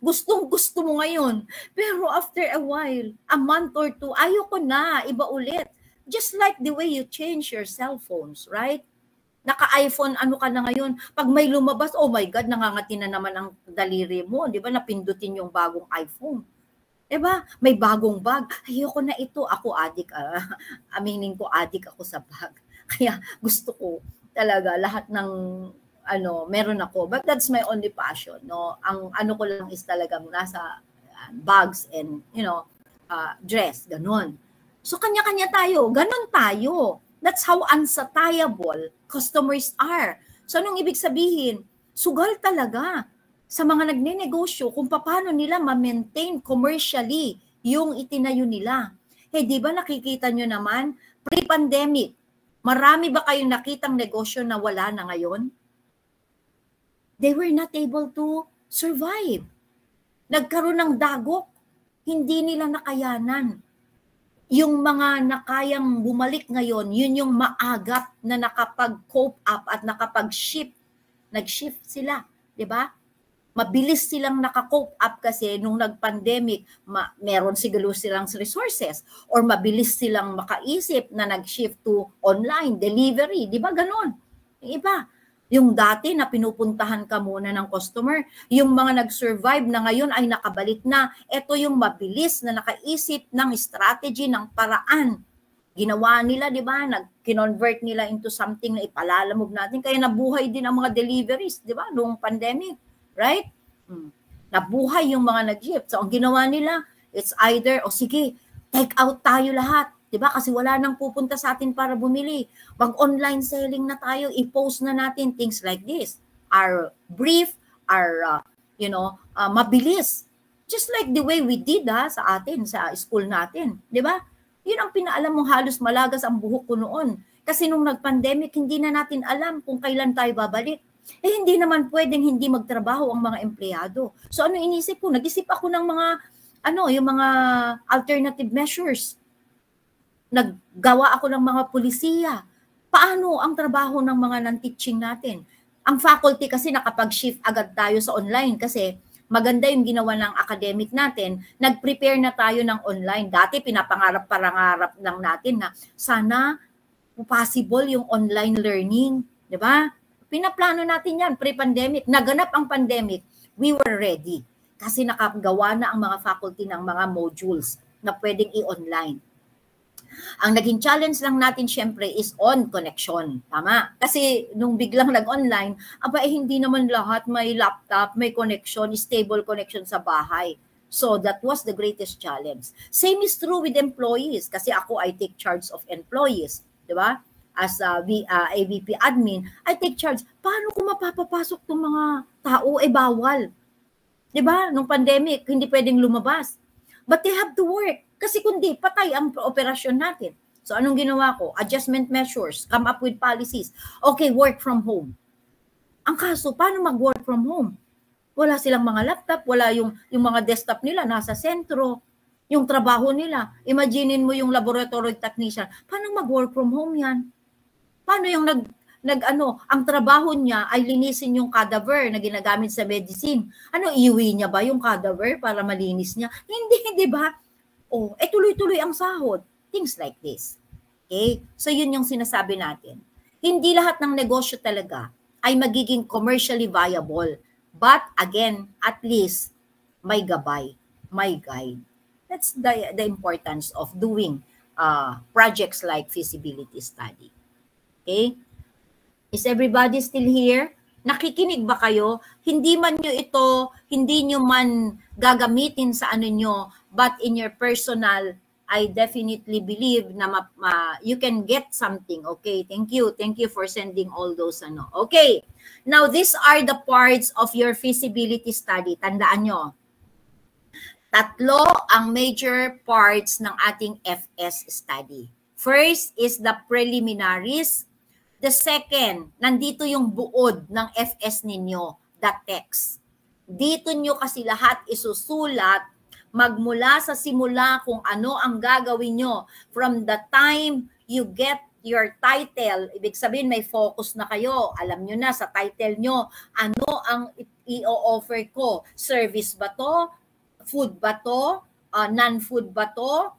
Gustong-gusto mo ngayon. Pero after a while, a month or two, ayoko na, iba ulit. Just like the way you change your cell phones, right? Naka-iPhone, ano ka na ngayon? Pag may lumabas, oh my God, nangangati na naman ang daliri mo. Di ba? Napindutin yung bagong iPhone. Di ba? May bagong bag. Ayoko na ito. Ako adik. Aminin ko, adik ako sa bag. Kaya gusto ko talaga lahat ng meron ako, but that's my only passion, no? Ang ko lang is talagang nasa bags and, dress, ganun. So, kanya-kanya tayo, ganun tayo. That's how unsatiable customers are. So, anong ibig sabihin? Sugal talaga sa mga nagne-negosyo kung paano nila ma-maintain commercially yung itinayo nila. Di ba nakikita nyo naman, pre-pandemic, marami ba kayong nakitang negosyo na wala na ngayon? They were not able to survive. Nagkaroon ng dagok, hindi nila nakayanan. Yung mga nakayang bumalik ngayon, yun yung maagap na nakapag-cope up at nakapag-shift. Nag-shift sila, di ba? Mabilis silang naka-cope up kasi nung nag-pandemic, meron siguro silang resources or mabilis silang makaisip na nag-shift to online, delivery, di ba ganon? Yung iba, yung dati na pinupuntahan ka muna ng customer, yung mga nag-survive na ngayon ay nakabalik na, ito yung mabilis na nakaisip ng strategy, ng paraan. Ginawa nila, di ba? Nag-convert nila into something na ipalalamog natin. Kaya nabuhay din ang mga deliveries, di ba? Noong pandemic, right? Nabuhay yung mga nag-shift. So, ang ginawa nila, it's either, sige, take out tayo lahat. Diba? Kasi wala nang pupunta sa atin para bumili. Mag-online selling na tayo, i-post na natin things like this. Our brief, our, mabilis. Just like the way we did sa atin, sa school natin. Diba? Yun ang pinaalam mong halos malagas ang buhok ko noon. Kasi nung nag-pandemic, hindi na natin alam kung kailan tayo babalik. Hindi naman pwedeng hindi magtrabaho ang mga empleyado. So ano inisip ko? Nag-isip ako ng mga, yung mga alternative measures. Naggawa ako ng mga pulisiya. Paano ang trabaho ng mga non-teaching natin? Ang faculty kasi nakapag-shift agad tayo sa online kasi maganda yung ginawa ng academic natin. Nag-prepare na tayo ng online. Dati pinapangarap-parangarap lang natin na sana possible yung online learning. Di ba? Pinaplano natin yan pre-pandemic. Naganap ang pandemic, we were ready. Kasi nakagawa na ang mga faculty ng mga modules na pwedeng i-online. Ang naging challenge lang natin syempre is on connection. Tama? Kasi nung biglang nag-online, hindi naman lahat may laptop, may connection, stable connection sa bahay. So that was the greatest challenge. Same is true with employees kasi ako I take charge of employees, di ba? As a AVP admin, I take charge. Paano ko mapapapasok tong mga tao? Bawal. Di ba? Nung pandemic, hindi pwedeng lumabas. But they have to work. Kasi kundi, patay ang operasyon natin. So anong ginawa ko? Adjustment measures, come up with policies. Okay, work from home. Ang kaso, paano mag-work from home? Wala silang mga laptop, wala yung mga desktop nila nasa sentro, yung trabaho nila. Imaginin mo yung laboratory technician, paano mag-work from home yan? Paano yung ang trabaho niya ay linisin yung cadaver na ginagamit sa medicine. Iuwi niya ba yung cadaver para malinis niya? Hindi, di ba? Tuloy-tuloy ang sahod. Things like this. Okay? So yun yung sinasabi natin. Hindi lahat ng negosyo talaga ay magiging commercially viable. But again, at least may gabay, may guide. That's the importance of doing projects like feasibility study. Okay? Is everybody still here? Nakikinig ba kayo? Hindi man nyo man gagamitin sa nyo, but in your personal, I definitely believe na you can get something. Okay, thank you. Thank you for sending all those. Okay, now these are the parts of your feasibility study. Tandaan nyo. 3 ang major parts ng ating FS study. First is the preliminaries. The second, nandito yung buod ng FS ninyo, the text. Dito nyo kasi lahat isusulat magmula sa simula kung ano ang gagawin nyo. From the time you get your title, ibig sabihin may focus na kayo. Alam nyo na sa title nyo, ano ang i-offer ko? Service ba to? Food ba to? Non-food ba to?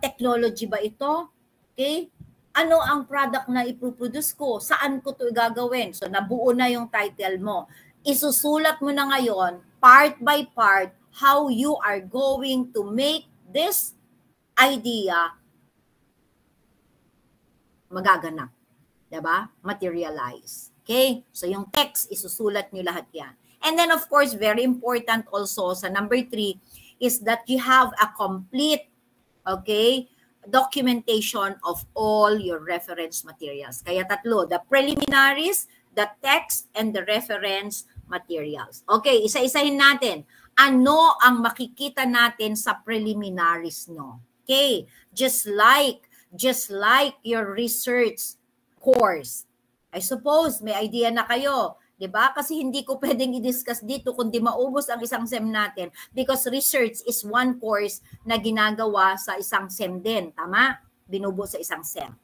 Technology ba ito? Okay? Ano ang product na ipoproduce ko? Saan ko ito gagawin? So nabuo na yung title mo. Isusulat mo na ngayon, part by part, how you are going to make this idea magaganap. Diba? Materialize. Okay? So yung text, isusulat nyo lahat yan. And then of course, very important also sa number 3 is that you have a complete, okay, documentation of all your reference materials. Kaya 3, the preliminaries, the text, and the reference materials. Okay, isa-isahin natin. Ano ang makikita natin sa preliminaries nyo? Okay, just like your research course. I suppose may idea na kayo. Diba? Kasi hindi ko pwedeng i-discuss dito kundi maubos ang isang SEM natin because research is one course na ginagawa sa isang SEM din. Tama? Binubo sa isang SEM.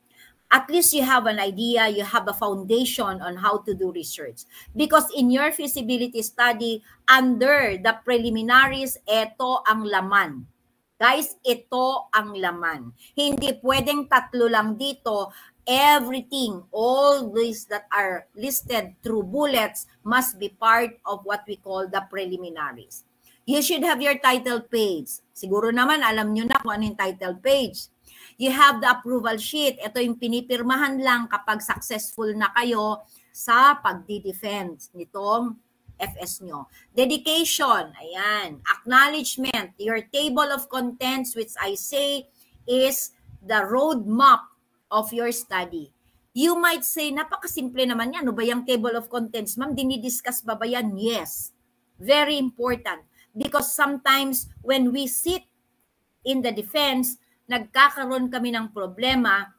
At least you have an idea, you have a foundation on how to do research. Because in your feasibility study, under the preliminaries, ito ang laman. Guys, ito ang laman. Hindi pwedeng 3 lang dito. Everything, all these that are listed through bullets must be part of what we call the preliminaries. You should have your title page. Siguro naman alam nyo na kung ano yung title page. You have the approval sheet. Ito yung pinipirmahan lang kapag successful na kayo sa pagdi-defend nitong FS nyo. Dedication, ayan. Acknowledgement, your table of contents which I say is the roadmap of your study. You might say, napakasimple naman yan. Ano ba yung table of contents? Ma'am, dinidiscuss ba yan? Yes. Very important. Because sometimes when we sit in the defense, nagkakaroon kami ng problema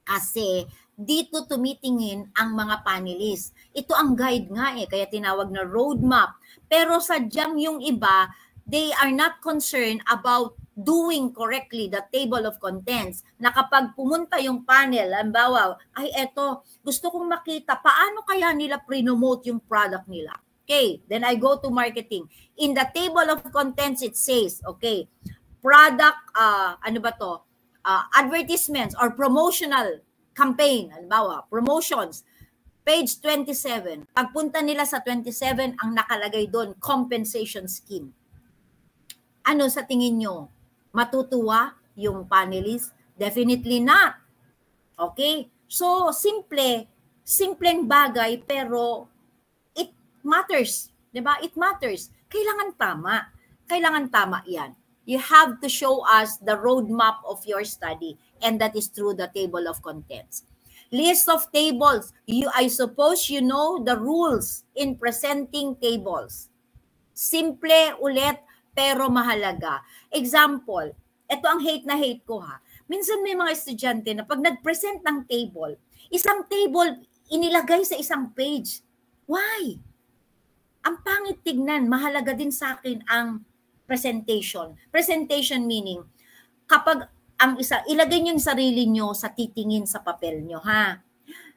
kasi dito tumitingin ang mga panelists. Ito ang guide nga kaya tinawag na roadmap. Pero sadyang yung iba, they are not concerned about doing correctly the table of contents, na kapag pumunta yung panel, halimbawa, ay eto, gusto kong makita, paano kaya nila pre-promote yung product nila? Okay, then I go to marketing. In the table of contents, it says, okay, product, advertisements or promotional campaign, halimbawa, promotions, page 27. Pagpunta nila sa 27, ang nakalagay doon, compensation scheme. Ano sa tingin nyo? Matutuwa yung panelists? Definitely not. Okay? So, simpleng bagay, pero it matters. Diba? It matters. Kailangan tama. kailangan tama yan. You have to show us the roadmap of your study, and that is through the table of contents. List of tables. I suppose you know the rules in presenting tables. Simple ulit, pero mahalaga. Example, ito ang hate na hate ko ha. Minsan may mga estudyante na pag nag-present ng table, isang table inilagay sa isang page. Why? Ang pangit tignan, mahalaga din sa akin ang presentation. Presentation meaning, kapag ang isa, ilagay niyo yung sarili niyo sa titingin sa papel niyo, ha?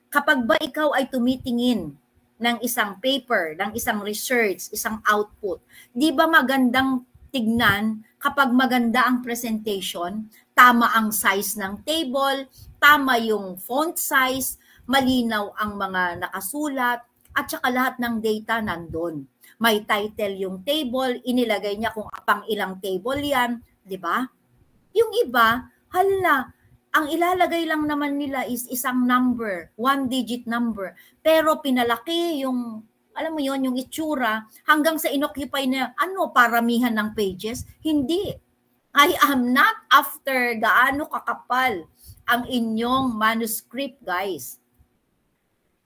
Kapag ba ikaw ay tumitingin ng isang paper, ng isang research, isang output, di ba magandang tignan kapag maganda ang presentation, tama ang size ng table, tama yung font size, malinaw ang mga nakasulat, at saka lahat ng data nandun. May title yung table, inilagay niya kung pang ilang table yan, di ba? Yung iba, hala, ang ilalagay lang naman nila is isang number, 1-digit number, pero pinalaki yung, alam mo yon, yung itsura, hanggang sa inoccupy na, paramihan ng pages? Hindi. I am not after gaano kakapal ang inyong manuscript, guys.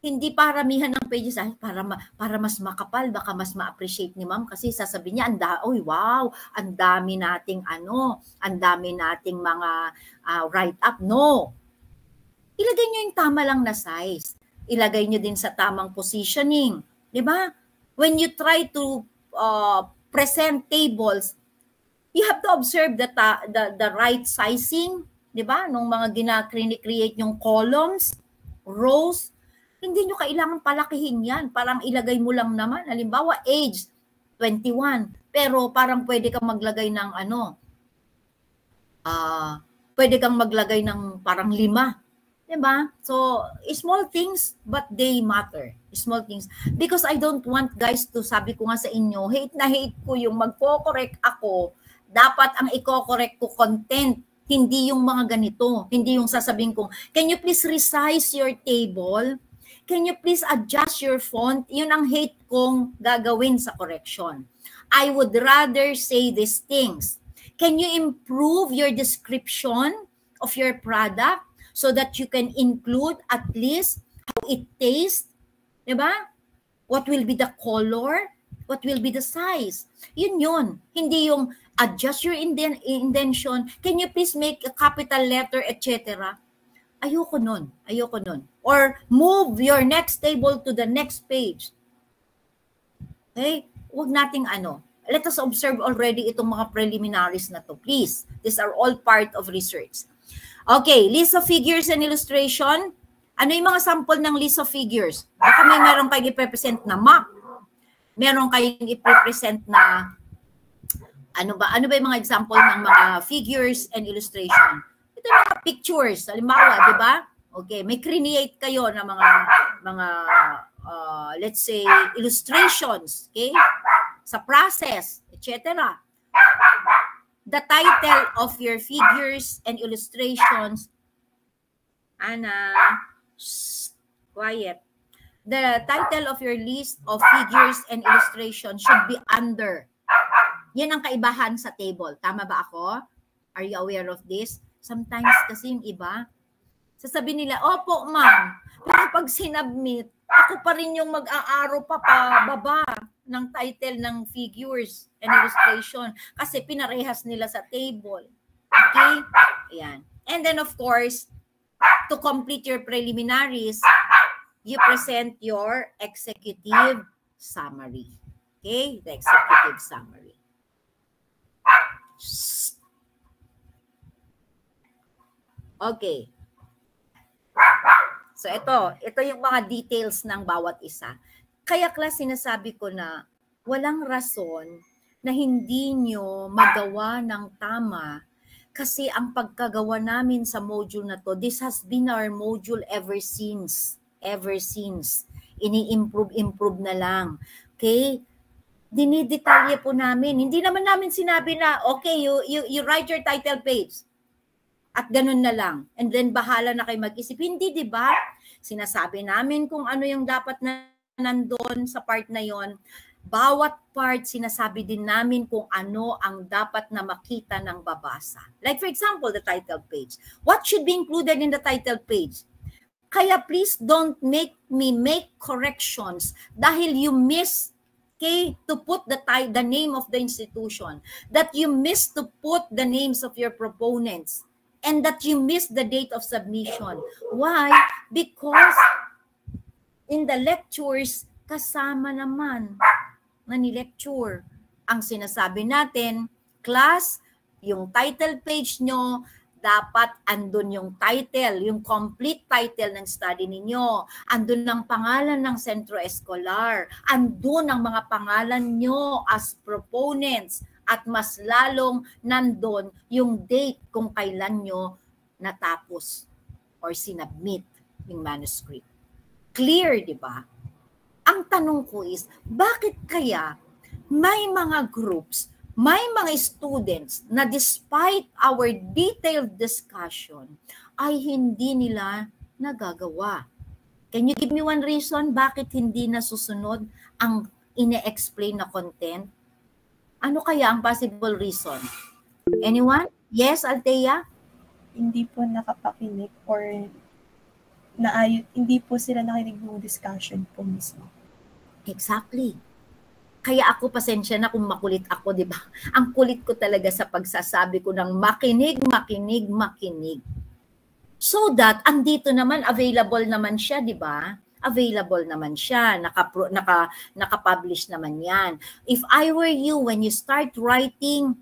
Hindi paramihan ng pages para mas makapal, baka mas ma-appreciate ni ma'am kasi sasabihin niya, wow, ang dami nating ang dami nating mga write-up. No. Ilagay niyo yung tama lang na size. Ilagay niyo din sa tamang positioning. Di ba? When you try to present tables, you have to observe the right sizing, di ba? Nung mga create yung columns, rows, hindi nyo kailangan palakihin yan. Parang ilagay mo lang naman. Halimbawa, age, 21. Pero parang pwede kang maglagay ng pwede kang maglagay ng parang 5. Diba? So, small things, but they matter. Small things. Because I don't want guys to, sabi ko nga sa inyo, hate na hate ko yung magko-correct ako. Dapat ang i-correct ko content. Hindi yung mga ganito. Hindi yung sasabihin kong, can you please resize your table? Can you please adjust your font? Yun ang hate kong gagawin sa correction. I would rather say these things. Can you improve your description of your product so that you can include at least how it tastes? Diba? What will be the color? What will be the size? Yun. Hindi yung adjust your indentation. Can you please make a capital letter, etc.? Ayoko nun. Or move your next table to the next page. Okay? Huwag nating Let us observe already itong mga preliminaries na to. Please. These are all part of research. Okay. List of figures and illustration. Ano yung mga sample ng list of figures? Baka meron kayong i-present na map. Meron kayong i-present na ano ba yung mga example ng mga figures and illustration? Ito yung mga pictures, halimbawa, di ba? Okay, may create kayo ng mga let's say illustrations, okay? Sa process, etc. The title of your figures and illustrations, Ana, shh, quiet. The title of your list of figures and illustrations should be under. Yan ang kaibahan sa table. Tama ba ako? Are you aware of this? Sometimes kasi yung iba, sasabihin nila, opo ma'am, pero pag sinubmit, ako pa rin yung mag-aaro pa baba ng title ng figures and illustration kasi pinarehas nila sa table. Okay? Ayan. And then of course, to complete your preliminaries, you present your executive summary. Okay? The executive summary. Okay. So ito yung mga details ng bawat isa. Kaya class, sinasabi ko na walang rason na hindi nyo magawa ng tama kasi ang pagkagawa namin sa module na to, this has been our module ever since. Ini-improve na lang. Okay? Dinidetalye po namin. Hindi naman namin sinabi na, okay, you write your title page. At ganun na lang. And then bahala na kayo mag-isip. Hindi, di ba? Sinasabi namin kung ano yung dapat na nandun sa part na yon. bawat part, sinasabi din namin kung ano ang dapat na makita ng babasa. Like for example, the title page. What should be included in the title page? Kaya please don't make me make corrections dahil you miss to put the name of the institution, that you miss to put the names of your proponents, and that you miss the date of submission. Why? Because in the lectures, kasama naman na ni-lecture. Ang sinasabi natin, class, yung title page nyo, dapat andun yung title, yung complete title ng study ninyo. Andun ang pangalan ng Sentro Escolar. Andun ang mga pangalan nyo as proponents. At mas lalong nandun yung date kung kailan nyo natapos or sinubmit yung manuscript. Clear, di ba? Ang tanong ko is, bakit kaya may mga groups, may mga students na despite our detailed discussion ay hindi nila nagagawa? Can you give me one reason bakit hindi nasusunod ang ine-explain na content? Ano kaya ang possible reason? Anyone? Yes, Althea? Hindi po nakapakinig or hindi po sila nakinig ng discussion po mismo. Exactly. Kaya ako, pasensya na kung makulit ako, di ba? Ang kulit ko talaga sa pagsasabi ko ng makinig. So that, andito naman, available naman siya, di ba? Available naman siya, naka-publish naman yan. If I were you, when you start writing,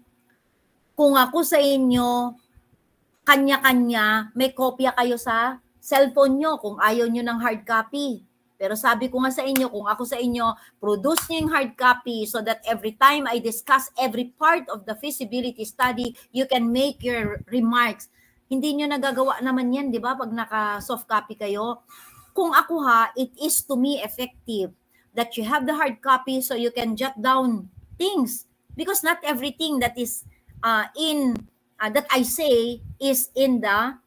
kung ako sa inyo, kanya-kanya, may kopya kayo sa cellphone nyo kung ayaw nyo ng hard copy. Pero sabi ko nga sa inyo, kung ako sa inyo, produce nyo yung hard copy so that every time I discuss every part of the feasibility study, you can make your remarks. Hindi nyo nagagawa naman yan, di ba? Pag naka-soft copy kayo. Kung ako it is to me effective that you have the hard copy so you can jot down things. Because not everything that is that I say is in the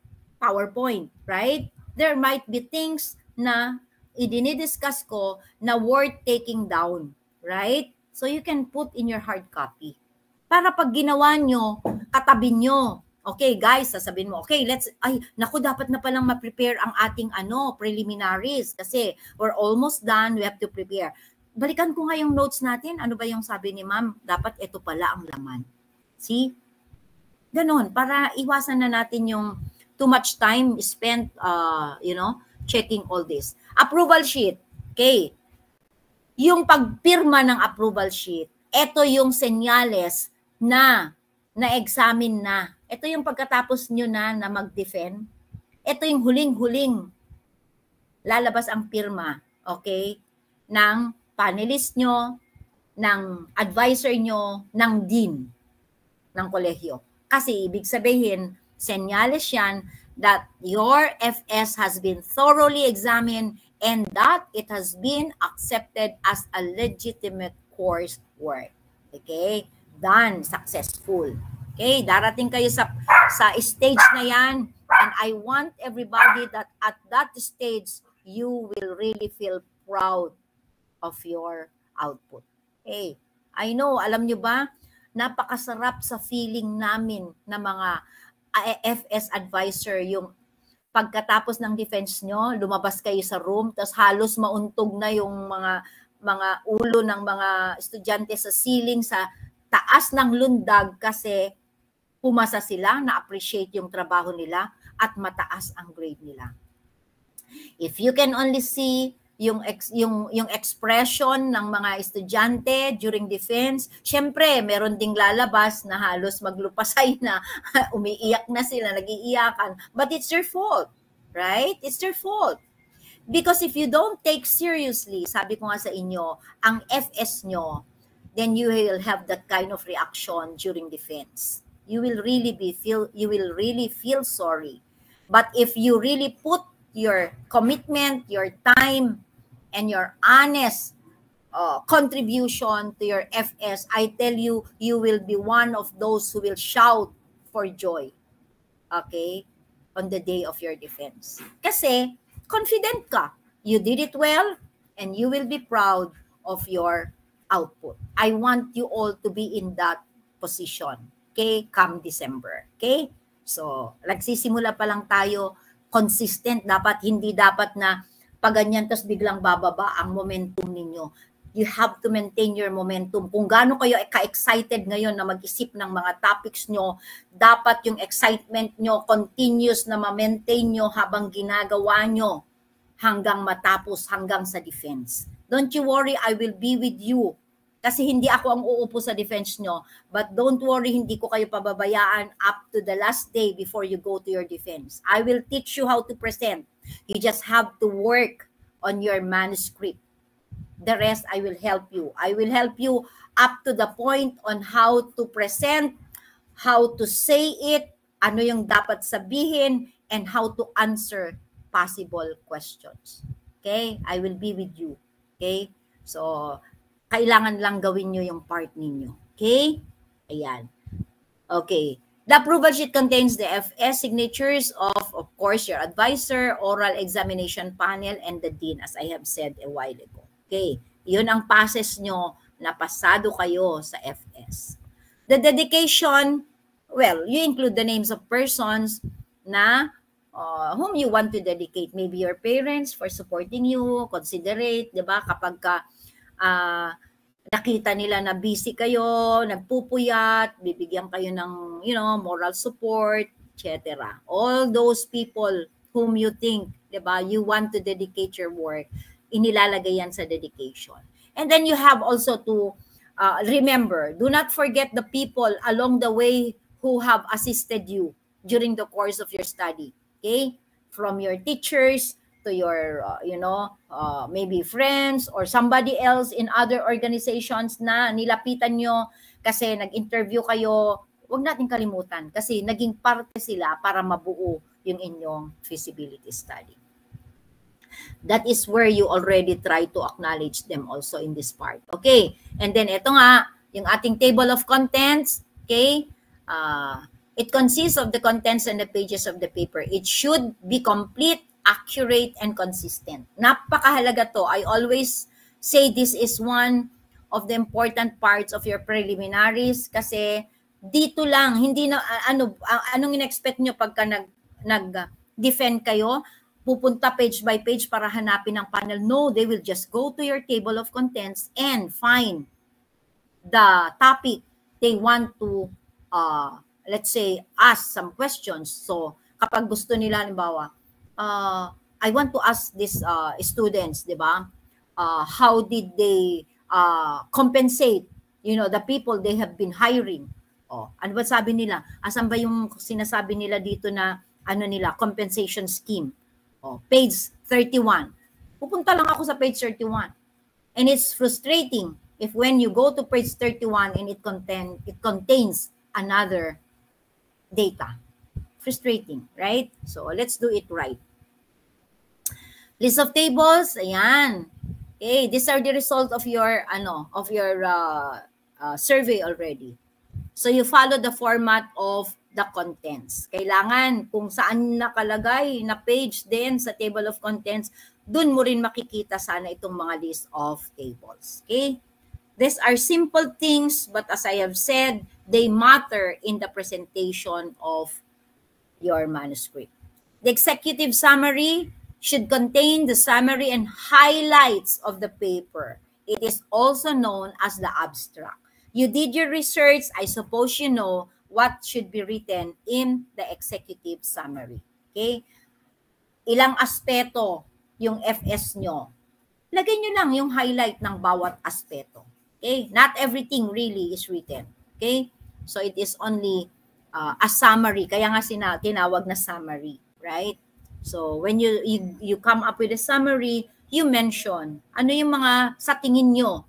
PowerPoint, right? There might be things na i-discuss ko na worth taking down, right? So you can put in your hard copy. Para pag ginawa nyo, katabi nyo. Okay, guys, sasabihin mo, okay, dapat na palang ma-prepare ang ating preliminaries kasi we're almost done, we have to prepare. Balikan ko nga yung notes natin. Ano ba yung sabi ni ma'am? Dapat ito pala ang laman. See? Ganon, para iwasan na natin yung too much time spent, checking all this. Approval sheet. Okay. Yung pagpirma ng approval sheet, ito yung senyales na na-examine na. Ito yung pagkatapos nyo na mag-defend. Ito yung huling-huling lalabas ang pirma, okay, ng panelist nyo, ng advisor nyo, ng dean ng kolehyo. Kasi ibig sabihin, senyales yan that your FS has been thoroughly examined and that it has been accepted as a legitimate coursework. Okay? Done. Successful. Okay? Darating kayo sa stage na yan, and I want everybody that at that stage, you will really feel proud of your output. Okay? I know, alam nyo ba, napakasarap sa feeling namin na mga FS advisor, yung pagkatapos ng defense nyo, lumabas kayo sa room, tapos halos mauntog na yung mga ulo ng mga estudyante sa ceiling, sa taas ng lundag kasi pumasa sila, na-appreciate yung trabaho nila at mataas ang grade nila. If you can only see yung expression ng mga estudyante during defense, syempre meron ding lalabas na halos maglupasay na, umiiyak na sila, nag-iiyakan, but it's their fault, right? It's their fault. Because if you don't take seriously, sabi ko nga sa inyo, ang FS nyo, then you will have that kind of reaction during defense. You will really feel sorry. But if you really put your commitment, your time, and your honest contribution to your FS, I tell you, you will be one of those who will shout for joy, okay, on the day of your defense. Kasi, confident ka. You did it well, and you will be proud of your output. I want you all to be in that position, okay, come December, okay? So, nagsisimula pa lang tayo, consistent, hindi dapat na pag ganyan, tapos biglang bababa ang momentum ninyo. You have to maintain your momentum. Kung gaano kayo ka-excited ngayon na mag-isip ng mga topics nyo, dapat yung excitement nyo continuous na ma-maintain nyo habang ginagawa nyo hanggang matapos, hanggang sa defense. Don't you worry, I will be with you. Kasi hindi ako ang uupo sa defense nyo. But don't worry, hindi ko kayo pababayaan up to the last day before you go to your defense. I will teach you how to present. You just have to work on your manuscript. The rest, I will help you. I will help you up to the point on how to present, how to say it, ano yung dapat sabihin, and how to answer possible questions. Okay? I will be with you. Okay? So, kailangan lang gawin nyo yung part ninyo. Okay? Ayan. Okay. The approval sheet contains the FS signatures of course, your advisor, oral examination panel, and the dean, as I have said a while ago. Okay. Yun ang passes nyo na pasado kayo sa FS. The dedication, well, you include the names of persons na whom you want to dedicate. Maybe your parents for supporting you, considerate, di ba? Kapag ka, nakita nila na busy kayo, nagpupuyat, bibigyan kayo ng, moral support, etc. All those people whom you think, di ba, you want to dedicate your work, inilalagay yan sa dedication. And then you have also to remember, do not forget the people along the way who have assisted you during the course of your study. Okay? From your teachers to your, maybe friends or somebody else in other organizations na nilapitan nyo kasi nag-interview kayo, huwag natin kalimutan kasi naging parte sila para mabuo yung inyong feasibility study. That is where you already try to acknowledge them also in this part. Okay? And then ito nga, yung ating table of contents, okay? It consists of the contents and the pages of the paper. It should be complete, accurate, and consistent. Napakahalaga to. I always say this is one of the important parts of your preliminaries kasi dito lang, hindi na, anong in-expect nyo pagka nag-defend kayo, pupunta page by page para hanapin ang panel. No, they will just go to your table of contents and find the topic they want to, let's say, ask some questions. So, kapag gusto nila, halimbawa, I want to ask these students, di ba? How did they compensate, the people they have been hiring? Ano ba sabi nila? Asan ba yung sinasabi nila dito na compensation scheme? Page 31. Pupunta lang ako sa page 31. And it's frustrating if when you go to page 31 and it contains another data. Frustrating, right? So let's do it right. List of tables, ayan. Okay, these are the result of your survey already. So you follow the format of the contents. Kailangan kung saan nakalagay na page din sa table of contents, dun mo rin makikita sana itong mga list of tables. Okay? These are simple things, but as I have said, they matter in the presentation of your manuscript. The executive summary should contain the summary and highlights of the paper. It is also known as the abstract. You did your research, I suppose you know what should be written in the executive summary. Okay? Ilang aspeto yung FS nyo. Lagyan nyo lang yung highlight ng bawat aspeto. Okay? Not everything really is written. Okay? So it is only a summary. Kaya nga tinawag na summary. Right? So when you come up with a summary, you mention ano yung mga sa tingin nyo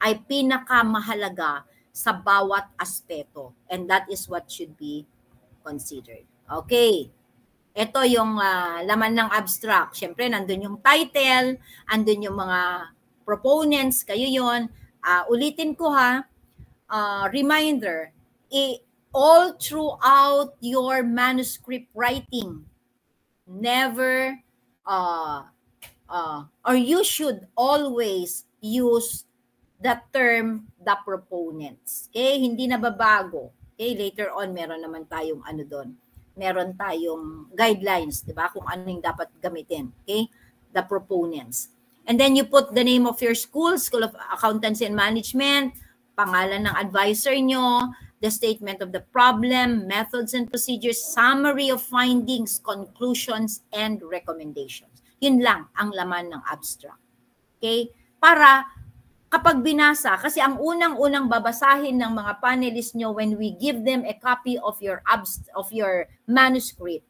ay pinakamahalaga sa bawat aspeto. And that is what should be considered. Okay. Ito yung laman ng abstract. Siyempre, nandun yung title, andun yung mga proponents, kayo yon. Ulitin ko ha, reminder, all throughout your manuscript writing, never, or you should always use the term the proponents. Okay? Hindi na babago. Okay? Later on, meron naman tayong ano doon. Meron tayong guidelines, di ba? Kung ano yung dapat gamitin. Okay? The proponents. And then you put the name of your school, School of Accountancy and Management, pangalan ng advisor nyo, the statement of the problem, methods and procedures, summary of findings, conclusions, and recommendations. Yun lang ang laman ng abstract. Okay? Para kapag binasa, kasi ang unang-unang babasahin ng mga panelists nyo when we give them a copy of your manuscript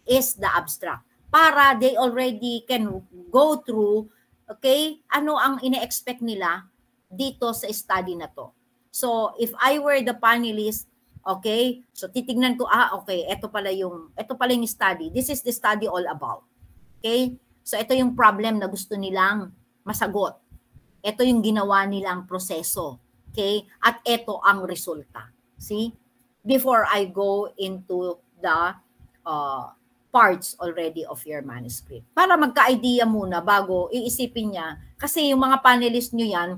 is the abstract. Para they already can go through, okay, ano ang ine-expect nila dito sa study na to. So, if I were the panelist, okay, so titignan ko, okay, ito pala yung study. This is the study all about. Okay? So, ito yung problem na gusto nilang masagot. Ito yung ginawa nilang proseso. Okay? At ito ang resulta. See? Before I go into the parts already of your manuscript. Para magka-idea muna bago iisipin niya. Kasi yung mga panelist nyo yan,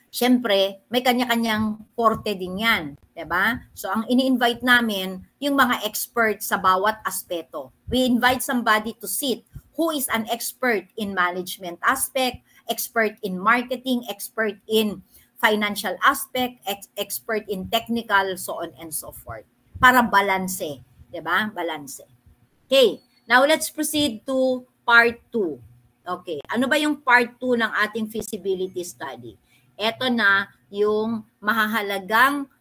syempre, may kanya-kanyang forte din yan. Diba? So, ang ini-invite namin, yung mga expert sa bawat aspeto. We invite somebody to sit who is an expert in management aspect, expert in marketing, expert in financial aspect, expert in technical, so on and so forth. Para balanse. Diba? Balanse. Okay. Now, let's proceed to part 2. Okay. Ano ba yung part 2 ng ating feasibility study? Ito na yung mahahalagang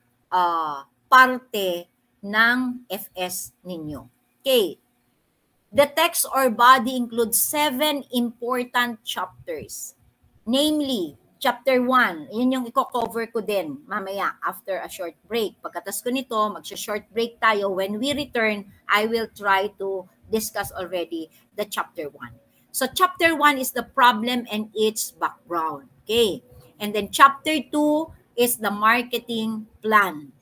parte ng FS ninyo. Okay. The text or body includes 7 important chapters. Namely, chapter 1, yun yung i-cover ko din mamaya after a short break. Pagkatas ko nito, mag-short break tayo. When we return, I will try to discuss already the chapter 1. So chapter 1 is the problem and its background. Okay. And then chapter 2 is the marketing plan.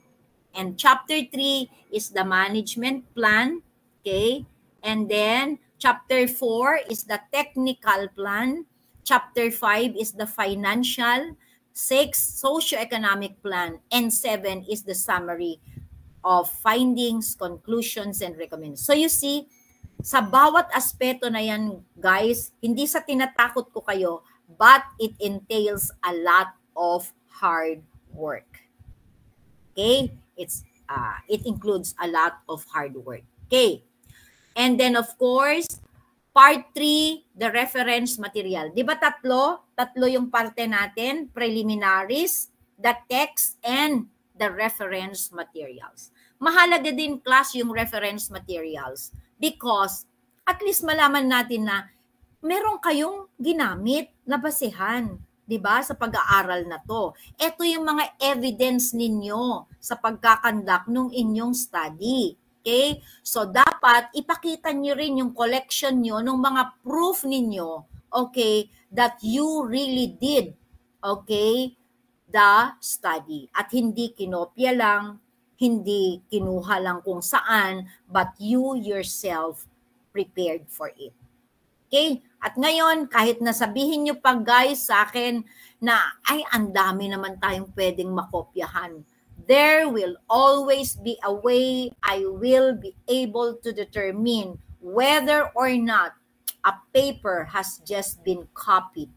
And chapter 3 is the management plan. Okay. And then chapter 4 is the technical plan. Chapter 5 is the financial. 6, socioeconomic plan. And 7 is the summary of findings, conclusions, and recommendations. So you see, sa bawat aspeto na yan, guys, hindi sa tinatakot ko kayo, but it entails a lot of hard work. Okay? It includes a lot of hard work. Okay? And then, of course, part 3, the reference material. Di ba tatlo? Tatlo yung parte natin, preliminaries, the text, and the reference materials. Mahalaga din, class, yung reference materials because at least malaman natin na meron kayong ginamit na basehan, di ba, sa pag-aaral na to. Ito yung mga evidence ninyo sa pagkakandak ng inyong study. Okay? So, dapat ipakita nyo rin yung collection nyo ng mga proof ninyo, okay, that you really did, okay, the study. At hindi kinopya lang, hindi kinuha lang kung saan, but you yourself prepared for it. Okay? At ngayon, kahit nasabihin nyo pa guys sa akin na ay ang dami naman tayong pwedeng makopyahan, there will always be a way I will be able to determine whether or not a paper has just been copied.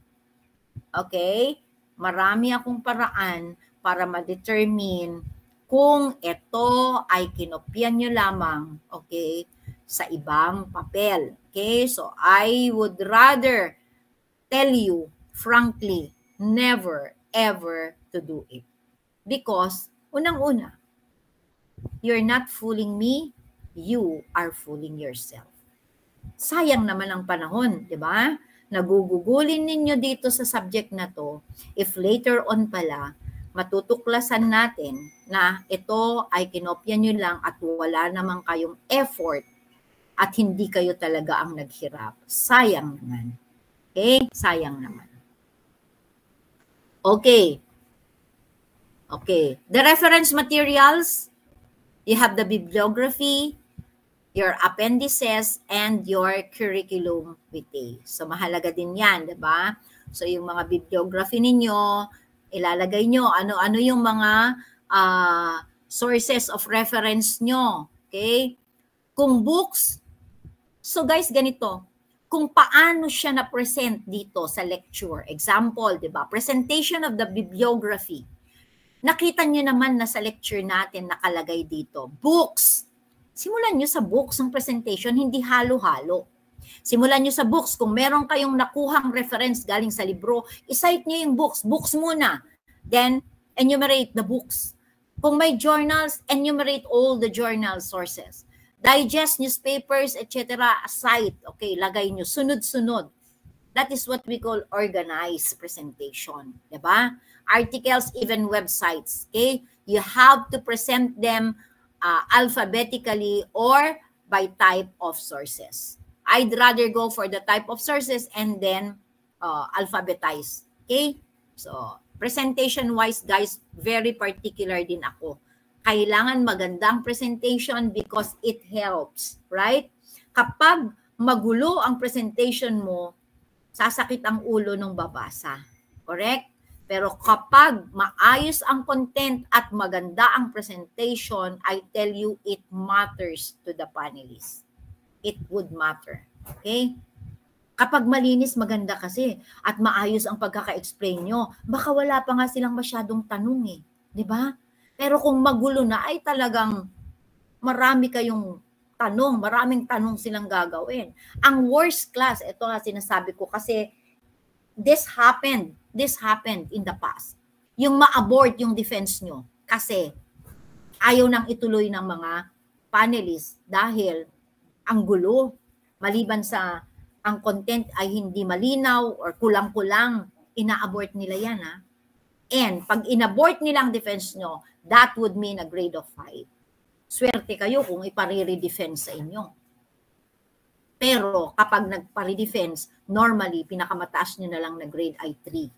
Okay? Marami akong paraan para ma-determine kung ito ay kinopyan nyo lamang, okay, sa ibang papel. Okay? So, I would rather tell you, frankly, never, ever to do it. Because, unang-una, you're not fooling me, you are fooling yourself. Sayang naman ang panahon, di ba? Nagugugulin ninyo dito sa subject na to, if later on pala, matutuklasan natin na ito ay kinopya nyo lang at wala naman kayong effort at hindi kayo talaga ang naghirap. Sayang naman. Okay? Sayang naman. Okay. Okay. The reference materials, you have the bibliography, your appendices, and your curriculum vitae. So, mahalaga din yan, di ba? So yung mga bibliography ninyo, ilalagay nyo ano-ano yung mga sources of reference nyo. Okay? Kung books, so guys, ganito. Kung paano siya na-present dito sa lecture. Example, di ba? Presentation of the bibliography. Nakita nyo naman na sa lecture natin nakalagay dito. Books. Simulan nyo sa books ang presentation, hindi halo-halo. Simulan nyo sa books. Kung meron kayong nakuhang reference galing sa libro, isite nyo yung books. Books muna. Then, enumerate the books. Kung may journals, enumerate all the journal sources. Digest, newspapers, etc. Cite. Okay, lagay nyo. Sunod-sunod. That is what we call organized presentation. Diba? Articles, even websites. Okay? You have to present them alphabetically or by type of sources. I'd rather go for the type of sources and then alphabetize. Okay? So, presentation-wise, guys, very particular din ako. Kailangan magandang presentation because it helps, right? Kapag magulo ang presentation mo, sasakit ang ulo ng babasa. Correct? Pero kapag maayos ang content at maganda ang presentation, I tell you, it matters to the panelists. It would matter. Okay? Kapag malinis, maganda kasi at maayos ang pagkaka-explain nyo, baka wala pa nga silang masyadong tanong eh. Di ba? Pero kung magulo na, ay talagang marami kayong tanong, maraming tanong silang gagawin. Ang worst class, ito nga sinasabi ko kasi this happened in the past. Yung ma-abort yung defense nyo kasi ayaw nang ituloy ng mga panelists dahil ang gulo, maliban sa ang content ay hindi malinaw or kulang-kulang, ina-abort nila yan ha. And pag in-abort nila ang defense nyo, that would mean a grade of 5. Swerte kayo kung ipare-redefense sa inyo. Pero kapag nagpare-defense, normally, pinakamataas nyo na lang na grade ay 3.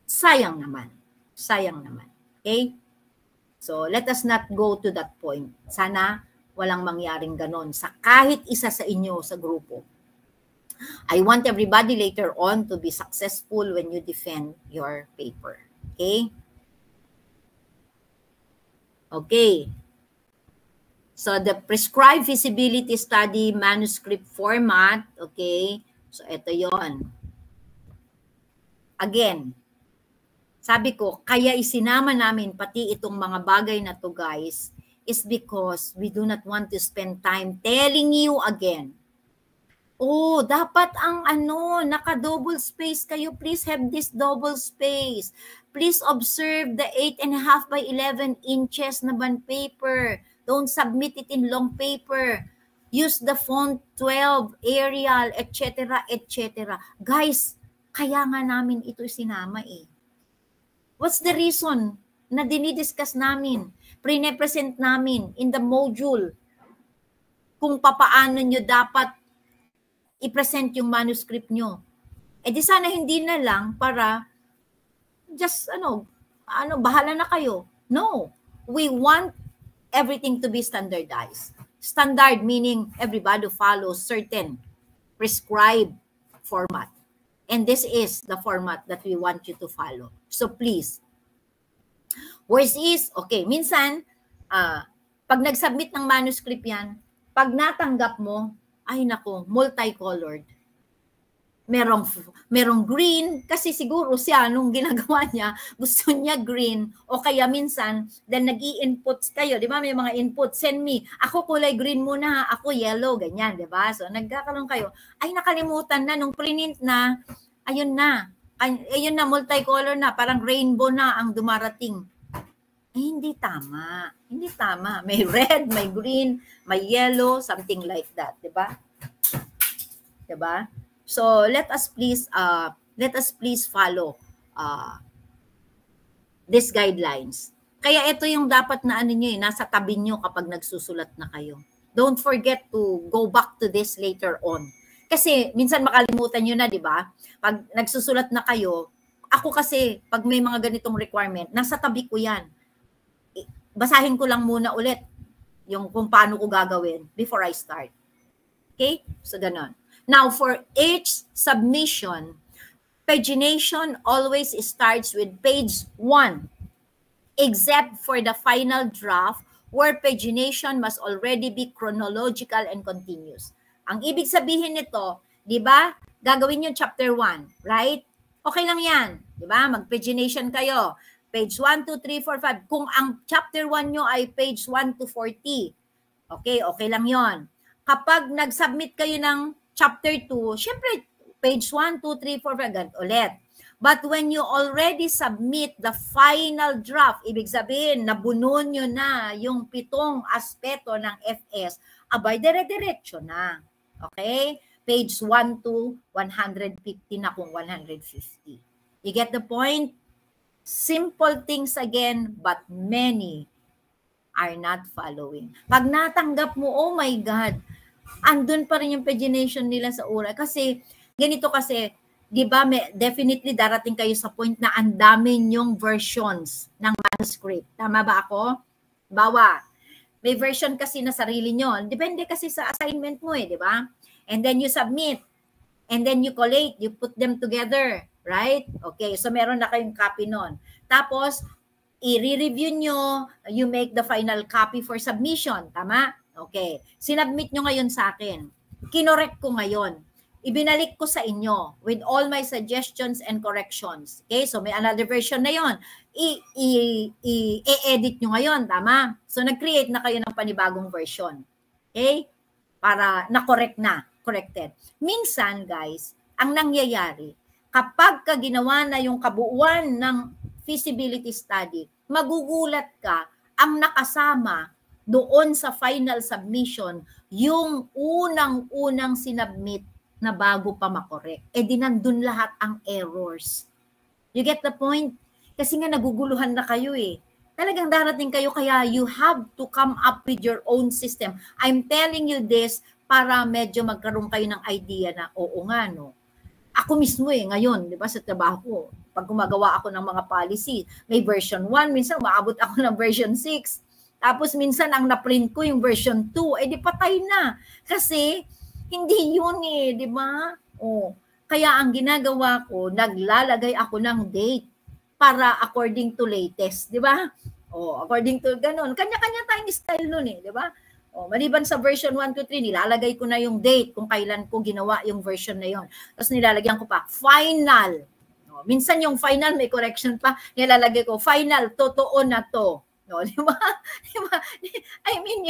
Sayang naman. Sayang naman. Okay? So, let us not go to that point. Sana walang mangyaring ganon sa kahit isa sa inyo sa grupo. I want everybody later on to be successful when you defend your paper. Okay? Okay. So, the prescribed feasibility study manuscript format, okay? So, ito yon. Again, sabi ko, kaya isinama namin pati itong mga bagay na to, guys, is because we do not want to spend time telling you again. Oh, dapat ang naka-double space kayo. Please have this double space. Please observe the 8.5 by 11 inches na bond paper. Don't submit it in long paper. Use the font 12, Arial, etc., etc. Guys, kaya nga namin ito sinama eh. What's the reason na dinidiscuss namin? Pre-present namin in the module kung papaano nyo dapat i-present yung manuscript nyo. Eh di sana hindi na lang para just bahala na kayo. No. We want everything to be standardized. Standard meaning everybody follows certain prescribed format. And this is the format that we want you to follow. So please. Worst is, okay, minsan, pag nag-submit ng manuscript yan, pag natanggap mo, ay nako, multicolored. Merong green, kasi siguro siya, nung ginagawa niya, gusto niya green, o kaya minsan, then nag-i-inputs kayo, di ba? May mga input, send me, ako kulay green muna, ako yellow, ganyan, di ba? So, nagkakaroon kayo, ay nakalimutan na, nung print na, ayun na, multicolor na, parang rainbow na ang dumarating. Eh, hindi tama. Hindi tama. May red, may green, may yellow, something like that, 'di ba? 'Di ba? So, let us please follow these guidelines. Kaya ito yung dapat na nasa tabi niyo kapag nagsusulat na kayo. Don't forget to go back to this later on. Kasi minsan makalimutan niyo na, 'di ba? Pag nagsusulat na kayo, ako kasi pag may mga ganitong requirement, nasa tabi ko 'yan. Basahin ko lang muna ulit yung kung paano ko gagawin before I start. Okay? So, ganon. Now, for each submission, pagination always starts with page 1, except for the final draft where pagination must already be chronological and continuous. Ang ibig sabihin nito, di ba, gagawin yung chapter 1, right? Okay lang yan, di ba? Mag-pagination kayo. Page 1, 2, 3, 4, 5. Kung ang chapter 1 nyo ay page 1 to 40, okay lang yon. Kapag nag-submit kayo ng chapter 2, syempre, page 1, 2, 3, 4, 5, ganito ulit. But when you already submit the final draft, ibig sabihin, nabuno nyo na yung 7 aspeto ng FS, abay, dire-diretso na. Okay? Page 1 to 150 na kung 150. You get the point? Simple things again, but many are not following. Pag natanggap mo, oh my God, andun pa rin yung pagination nila sa oral. Kasi, ganito kasi, di ba, definitely darating kayo sa point na ang dami nyong versions ng manuscript. Tama ba ako? Bawa, may version kasi na sarili nyo. Depende kasi sa assignment mo di ba? And then you submit. And then you collate. You put them together. Right? Okay, so meron na kayong copy nun. Tapos, i-review nyo, you make the final copy for submission. Tama? Okay. Sinubmit nyo ngayon sa akin. Kinorek ko ngayon. Ibinalik ko sa inyo with all my suggestions and corrections. Okay? So may another version na yon. I-edit nyo ngayon. Tama? So nag-create na kayo ng panibagong version. Okay? Para corrected. Minsan, guys, ang nangyayari, kapag ginawa na yung kabuuan ng feasibility study, magugulat ka, ang nakasama doon sa final submission, yung unang-unang sinubmit na bago pa makorek. Di nandun lahat ang errors. You get the point? Kasi nga naguguluhan na kayo Talagang darating kayo, kaya you have to come up with your own system. I'm telling you this para medyo magkaroon kayo ng idea na, oo nga, no? Ako mismo ngayon, di ba, sa trabaho ko, pag gumagawa ako ng mga policy, may version 1, minsan maabot ako ng version 6. Tapos minsan ang na-print ko yung version 2, di patay na. Kasi hindi yun di ba? Kaya ang ginagawa ko, naglalagay ako ng date para according to latest, di ba? According to ganun. Kanya-kanya tayong style nun di ba? Maliban sa version 1, 2, 3, nilalagay ko na yung date kung kailan ko ginawa yung version na yon. Tapos nilalagyan ko pa, final. Minsan yung final may correction pa, nilalagay ko, final, totoo na to. Di ba? I mean,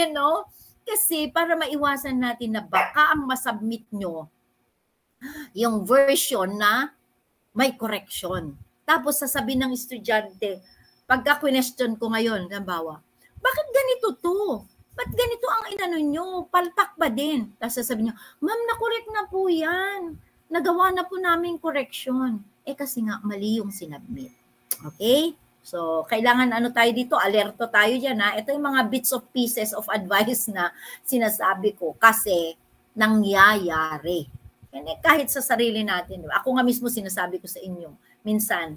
kasi para maiwasan natin na baka ang masubmit nyo yung version na may correction. Tapos sasabihin ng estudyante, pagka question ko ngayon, halimbawa, bakit ganito to? Ba't ganito ang inano nyo? Palpak ba din? Tapos sasabihin nyo, ma'am, na-correct na po yan. Nagawa na po namin correction. Kasi nga, mali yung sinubmit. Okay? So, kailangan tayo dito, alerto tayo dyan Ito yung mga bits of pieces of advice na sinasabi ko kasi nangyayari. Kahit sa sarili natin. Ako nga mismo sinasabi ko sa inyo, minsan,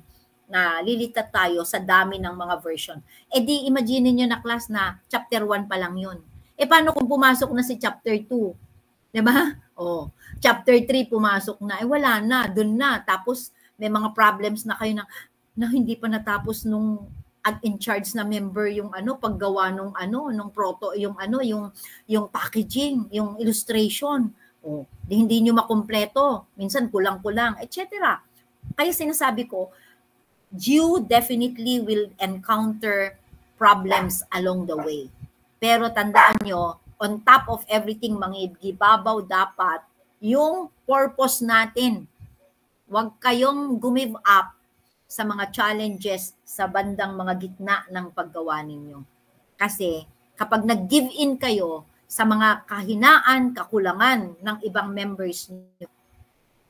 na lilitat tayo sa dami ng mga version. Di imagine niyo na class na chapter 1 pa lang yun. Paano kung pumasok na si chapter 2? Diba? Chapter 3 pumasok na. Wala na, dun na. Tapos may mga problems na kayo na hindi pa natapos nung in charge na member yung paggawa nung proto, yung packaging, yung illustration. Hindi nyo makumpleto. Minsan kulang-kulang, etc. Kaya sinasabi ko, you definitely will encounter problems along the way. Pero tandaan nyo, on top of everything, mangigibabaw dapat yung purpose natin. Huwag kayong gumive up sa mga challenges sa bandang mga gitna ng paggawa ninyo. Kasi kapag nag-give in kayo sa mga kahinaan, kakulangan ng ibang members niyo,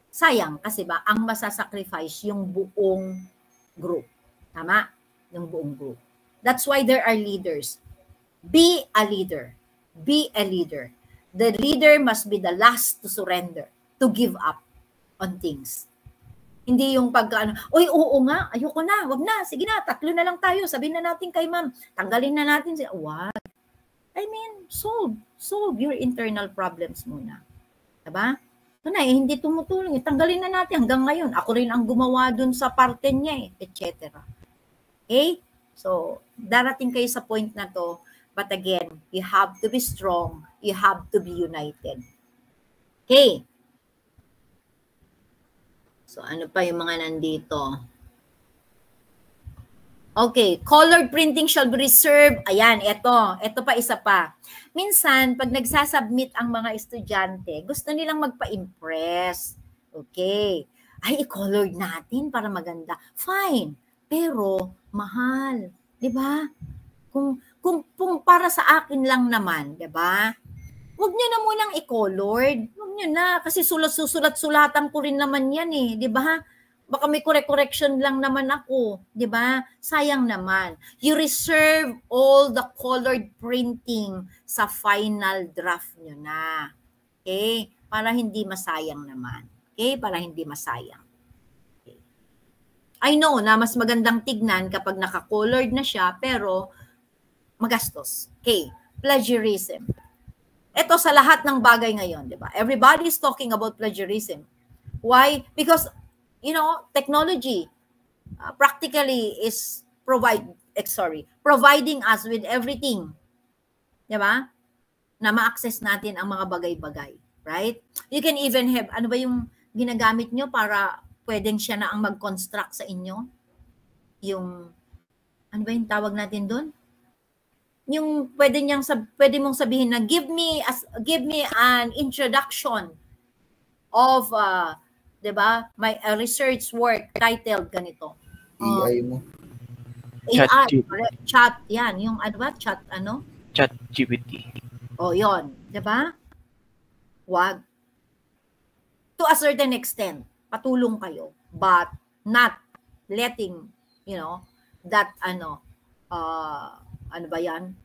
sayang kasi ang masasacrifice yung buong group. Tama? Yung buong group. That's why there are leaders. Be a leader. Be a leader. The leader must be the last to surrender, to give up on things. Hindi yung oy, oo nga, ayoko na, wag na, sige na, 3 na lang tayo, sabihin na natin kay ma'am, tanggalin na natin siya. Wag. I mean, solve your internal problems muna. Diba? Ito na hindi tumutulong. Tanggalin na natin hanggang ngayon. Ako rin ang gumawa dun sa parte niya etc. Okay? So, darating kayo sa point na to. But again, you have to be strong. You have to be united. Okay? So, ano pa yung mga nandito? Okay, colored printing shall be reserved. Ayan, ito pa isa pa. Minsan, pag nagsasubmit ang mga estudyante, gusto nilang magpa-impress. Okay. Ay, i-colored natin para maganda. Fine. Pero, mahal. Diba? Kung para sa akin lang naman, diba? Huwag nyo na munang i-colored. Huwag nyo na. Kasi sulat-sulatan ko rin naman yan diba? Baka may correction lang naman ako, di ba? Sayang naman. You reserve all the colored printing sa final draft nyo na. Okay? Para hindi masayang naman. Okay? Para hindi masayang. Okay. I know na mas magandang tignan kapag naka-colored na siya, pero magastos. Okay? Plagiarism. Ito sa lahat ng bagay ngayon, di ba? Everybody is talking about plagiarism. Why? Because technology practically is providing us with everything. Diba? Na ma-access natin ang mga bagay-bagay. Right? You can even have, ano ba yung ginagamit nyo para pwedeng siya na ang mag-construct sa inyo? Yung, ano ba yung tawag natin doon? Yung pwede mong sabihin na give me an introduction of diba? May research work titled ganito. AI mo. Chat, yan. Yung ano ba? Chat ChatGPT. Yon. Diba? Wag. To a certain extent, patulong kayo. But not letting, that ano ba yan?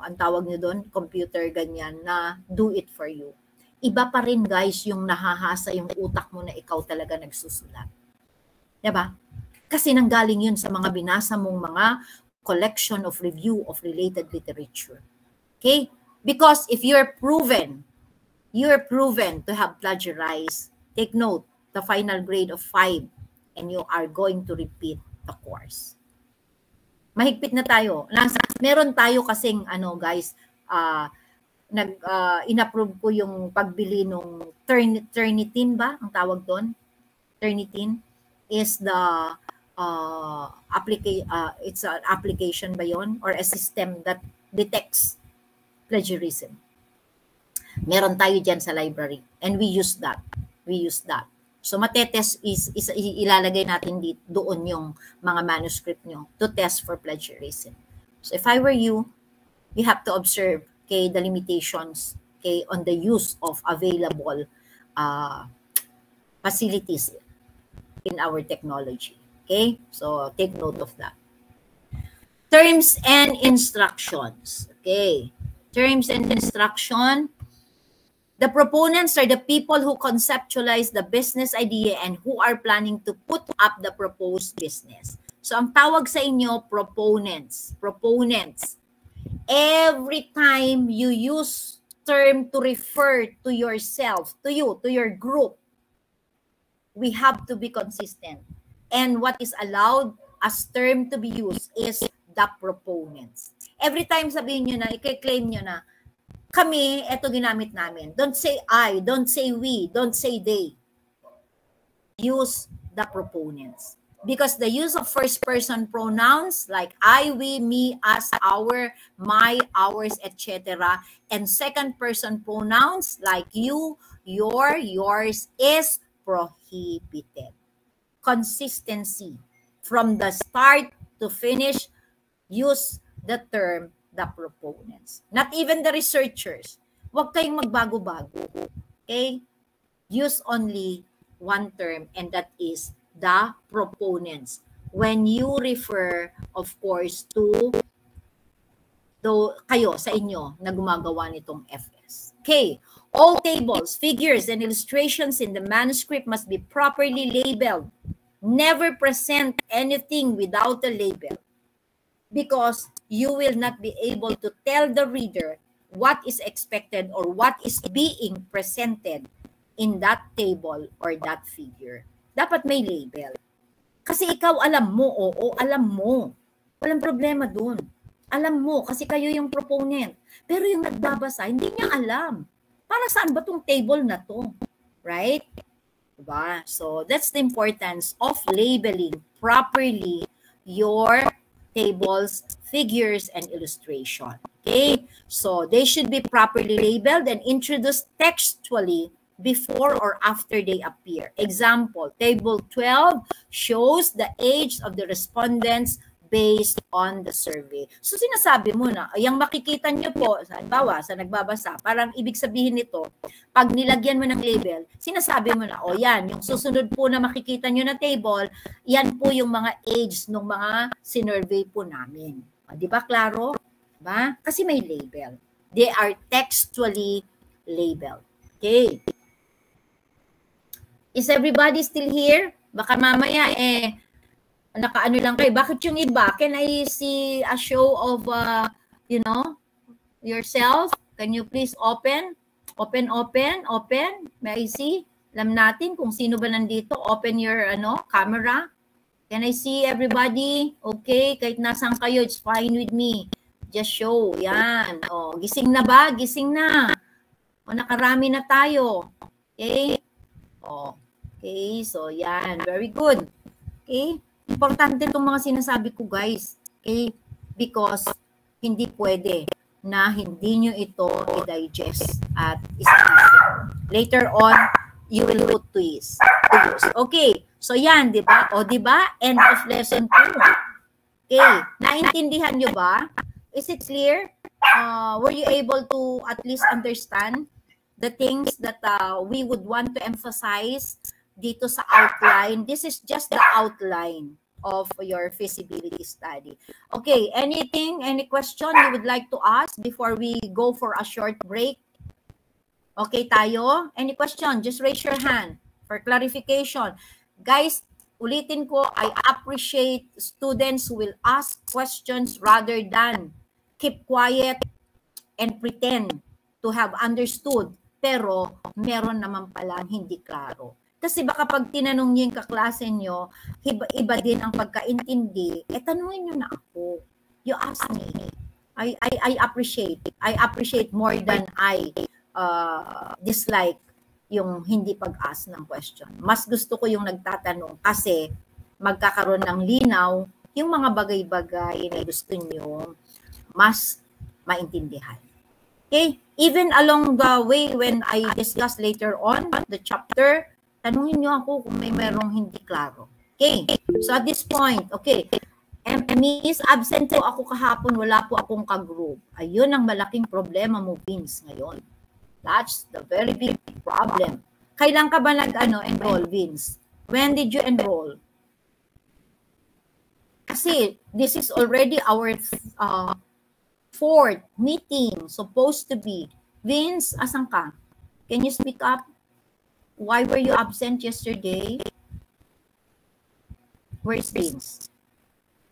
Ang tawag nyo doon, computer ganyan, na do it for you. Iba pa rin guys yung nahahasa yung utak mo na ikaw talaga nagsusulat. Diba? Kasi nanggaling yun sa mga binasa mong mga collection of review of related literature. Okay? Because if you're proven to have plagiarized, take note, the final grade of 5 and you are going to repeat the course. Mahigpit na tayo. Meron tayo kasing guys, inapprove ko yung pagbili nung Turnitin ba ang tawag doon? Turnitin is the it's an application ba yon or a system that detects plagiarism. Meron tayo diyan sa library and we use that. So matetest is ilalagay natin doon yung mga manuscript nyo to test for plagiarism. So if I were you have to observe the limitations on the use of available facilities in our technology. Okay, so take note of that. Terms and instructions. Okay, terms and instruction. The proponents are the people who conceptualize the business idea and who are planning to put up the proposed business. So ang tawag sa inyo, proponents. Every time you use term to refer to yourself, to your group, we have to be consistent. And what is allowed as term to be used is the proponents. Every time sabihin nyo na, i-claim nyo na, kami, eto ginamit namin. Don't say I, don't say we, don't say they. Use the proponents. Because the use of first-person pronouns like I, we, me, us, our, my, ours, etc. and second-person pronouns like you, your, yours is prohibited. Consistency. From the start to finish, use the term the proponents. Not even the researchers. Huwag kayong magbago-bago. Okay? Use only one term and that is the proponents. When you refer, of course, to kayo sa inyo na gumagawa nitong FS. Okay. All tables, figures, and illustrations in the manuscript must be properly labeled. Never present anything without a label because you will not be able to tell the reader what is expected or what is being presented in that table or that figure. Dapat may label. Kasi ikaw alam mo, oo, alam mo. Walang problema dun. Alam mo, kasi kayo yung proponent. Pero yung nagbabasa, hindi niya alam. Para saan ba tong table na to? Right? Diba? So, that's the importance of labeling properly your tables, figures, and illustration. Okay? So, they should be properly labeled and introduced textually before or after they appear. Example, table 12 shows the age of the respondents based on the survey. So sinasabi mo na, yung makikita nyo po, halimbawa, sa nagbabasa, parang ibig sabihin nito, pag nilagyan mo ng label, sinasabi mo na, o yan, yung susunod po na makikita nyo na table, yan po yung mga age ng mga sinurvey po namin. O, di ba, klaro? Diba? Kasi may label. They are textually labeled. Okay. Is everybody still here? Baka mamaya nakaano lang kayo. Bakit yung iba? Can I see a show of yourself? Can you please open? Open. May I see? Alam natin kung sino ba nandito. Open your camera. Can I see everybody? Okay, kahit nasaan kayo, it's fine with me. Just show. Yan. Oh, gising na ba? Gising na. O nakarami na tayo. Okay? Oh. Okay, so yan. Very good. Okay? Importante itong mga sinasabi ko, guys. Okay? Because hindi pwede na hindi nyo ito i-digest at isip-isip. Later on, you will put to use. Okay. So yan, di ba? O di ba? End of lesson 2. Okay. Naintindihan nyo ba? Is it clear? Were you able to at least understand the things that we would want to emphasize dito sa outline? This is just the outline of your feasibility study. Okay, any question you would like to ask before we go for a short break? Okay tayo? Any question? Just raise your hand for clarification. Guys, ulitin ko, I appreciate students who will ask questions rather than keep quiet and pretend to have understood, pero meron naman palang hindi klaro. Kasi baka pag tinanong niyo yung kaklase nyo, iba din ang pagkaintindi, tanungin nyo na ako. You ask me. I appreciate more than I dislike yung hindi pag-ask ng question. Mas gusto ko yung nagtatanong kasi magkakaroon ng linaw yung mga bagay-bagay na gusto nyo mas maintindihan. Okay? Even along the way when I discuss later on the chapter, tanungin nyo ako kung may merong hindi klaro. Okay? So at this point, okay, Miss, absent po ako kahapon, wala po akong ka-group. Ayun ang malaking problema mo, Vince, ngayon. That's the very big problem. Kailan ka ba nag-enroll, Vince? When did you enroll? Kasi this is already our fourth meeting, supposed to be. Vince, asan ka? Can you speak up? Why were you absent yesterday? Where is Vince?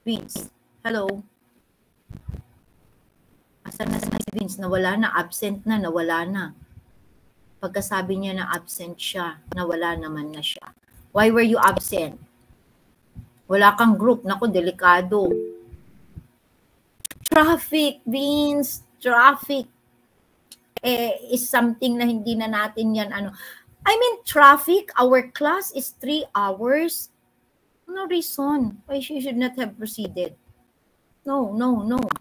Vince, hello? Asan na si Vince? Nawala na, absent na, nawala na. Pagkasabi niya na absent siya, nawala naman na siya. Why were you absent? Wala kang group. Naku, delikado. Traffic, Vince. Traffic is something na hindi na natin yan. I mean, traffic, our class is 3 hours. No reason why she should not have proceeded. No.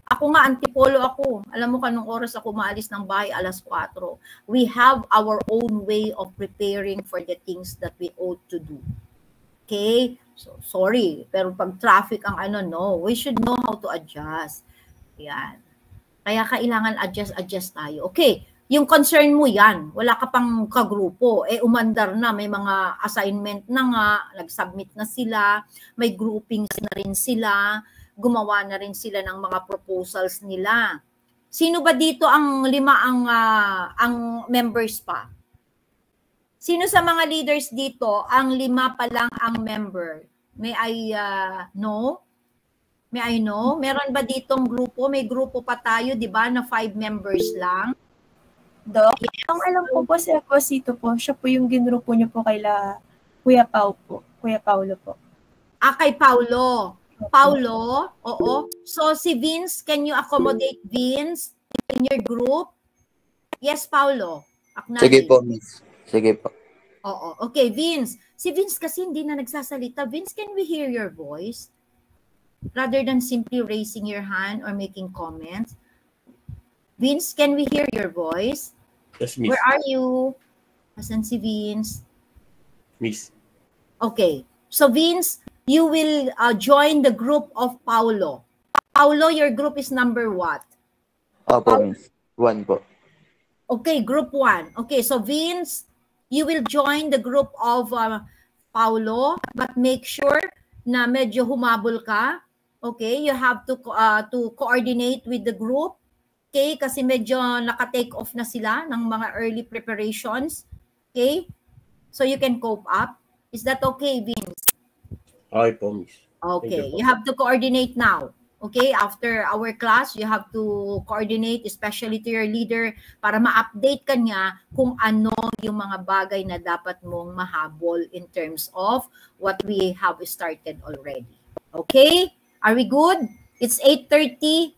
Ako nga, antipolo ako. Alam mo kanong oras ako maalis ng bahay, 4:00. We have our own way of preparing for the things that we ought to do. Okay? So, sorry. Pero pag traffic ang no. We should know how to adjust. Yan. Kaya kailangan adjust tayo. Okay. Yung concern mo yan, wala ka pang kagrupo, umandar na, may mga assignment na nga, nag-submit na sila, may groupings na rin sila, gumawa na rin sila ng mga proposals nila. Sino ba dito ang 5 ang members pa? Sino sa mga leaders dito ang 5 pa lang ang member? May I know? May I know? Meron ba ditong grupo? May grupo pa tayo, di ba, na 5 members lang? Doc, ang alam ko po si Esposito po, siya po yung ginrupo niyo po kay Kuya Pao po. Kuya Paulo po. Kay Paulo. Paulo, oo. So, si Vince, can you accommodate Vince in your group? Yes, Paulo. Sige po, Miss. Sige po. Oo. Okay, Vince. Si Vince kasi hindi na nagsasalita. Vince, can we hear your voice? Rather than simply raising your hand or making comments. Vince, can we hear your voice? Yes, Miss. Where are you? Asan si Vince? Miss. Okay. So, Vince, you will join the group of Paulo. Paulo, your group is number what? Opo, Miss. 1 po. Okay, group 1. Okay, so Vince, you will join the group of Paulo, but make sure na medyo humabol ka. Okay, you have to coordinate with the group. Okay, kasi medyo naka-take off na sila ng mga early preparations. Okay, so you can cope up. Is that okay, Vince? Okay po, Miss. Okay, you have to coordinate now. Okay, after our class, you have to coordinate, especially to your leader, para ma-update ka niya kung ano yung mga bagay na dapat mong mahabol in terms of what we have started already. Okay? Are we good? It's 8:30.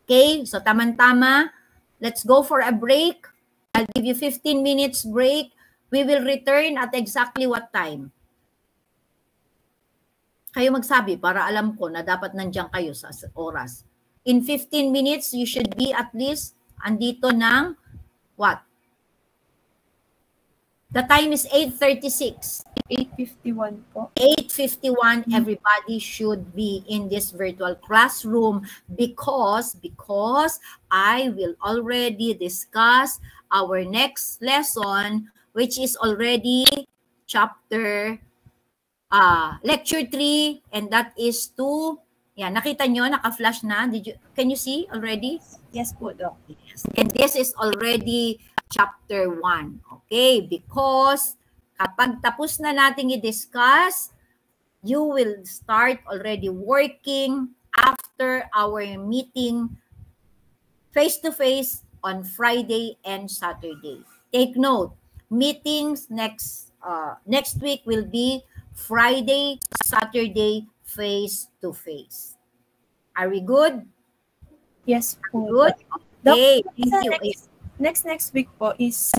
Okay, so tama-tama. Let's go for a break. I'll give you 15 minutes break. We will return at exactly what time? Kayo magsabi para alam ko na dapat nandiyan kayo sa oras. In 15 minutes, you should be at least andito ng what? The time is 8:36. 8:51 po. 8:51, everybody should be in this virtual classroom because I will already discuss our next lesson, which is already chapter lecture 3, and that is to, yeah, nakita nyo, naka-flash na. Can you see already? Yes po, Doc. Yes. And this is already chapter 1. Okay, because kapag tapos na nating i-discuss, you will start already working after our meeting face-to-face on Friday and Saturday. Take note, meetings next week will be Friday, Saturday, face-to-face. Are we good? Yes po. Good? Okay, thank you. Next week po is,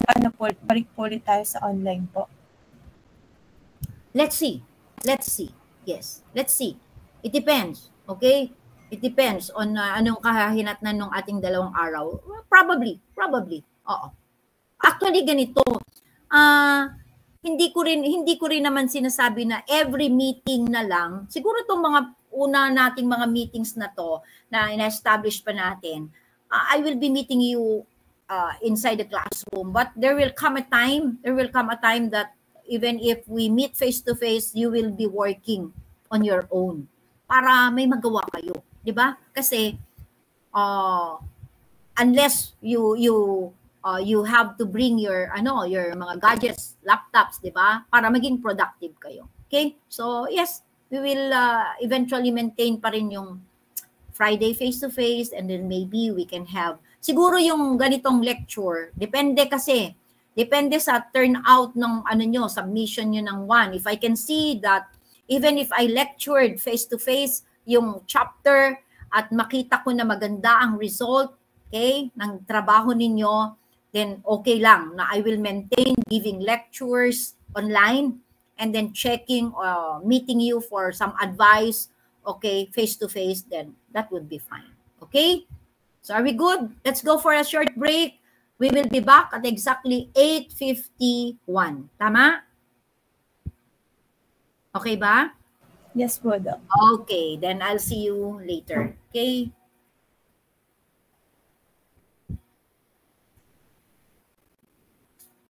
balik po ulit tayo sa online po. Let's see. Yes, let's see. It depends, okay? It depends on anong kahinatnan ng ating 2 araw. Probably. Oo. Actually, ganito. Hindi ko rin naman sinasabi na every meeting na lang. Siguro itong mga una nating mga meetings na to na ina-establish pa natin, I will be meeting you inside the classroom. But there will come a time that even if we meet face-to-face, you will be working on your own para may magawa kayo. Di ba? Kasi unless you have to bring your mga gadgets, laptops, 'di ba? Para maging productive kayo. Okay? So, yes, we will eventually maintain pa rin yung Friday face to face, and then maybe we can have siguro yung ganitong lecture. Depende sa turnout ng submission nyo ng 1. If I can see that even if I lectured face to face yung chapter at makita ko na maganda ang result, okay, ng trabaho ninyo, then okay lang na I will maintain giving lectures online and then checking, meeting you for some advice, okay, face-to-face, then that would be fine. Okay? So are we good? Let's go for a short break. We will be back at exactly 8:51. Tama? Okay ba? Yes po, Doc. Okay, then I'll see you later. Okay?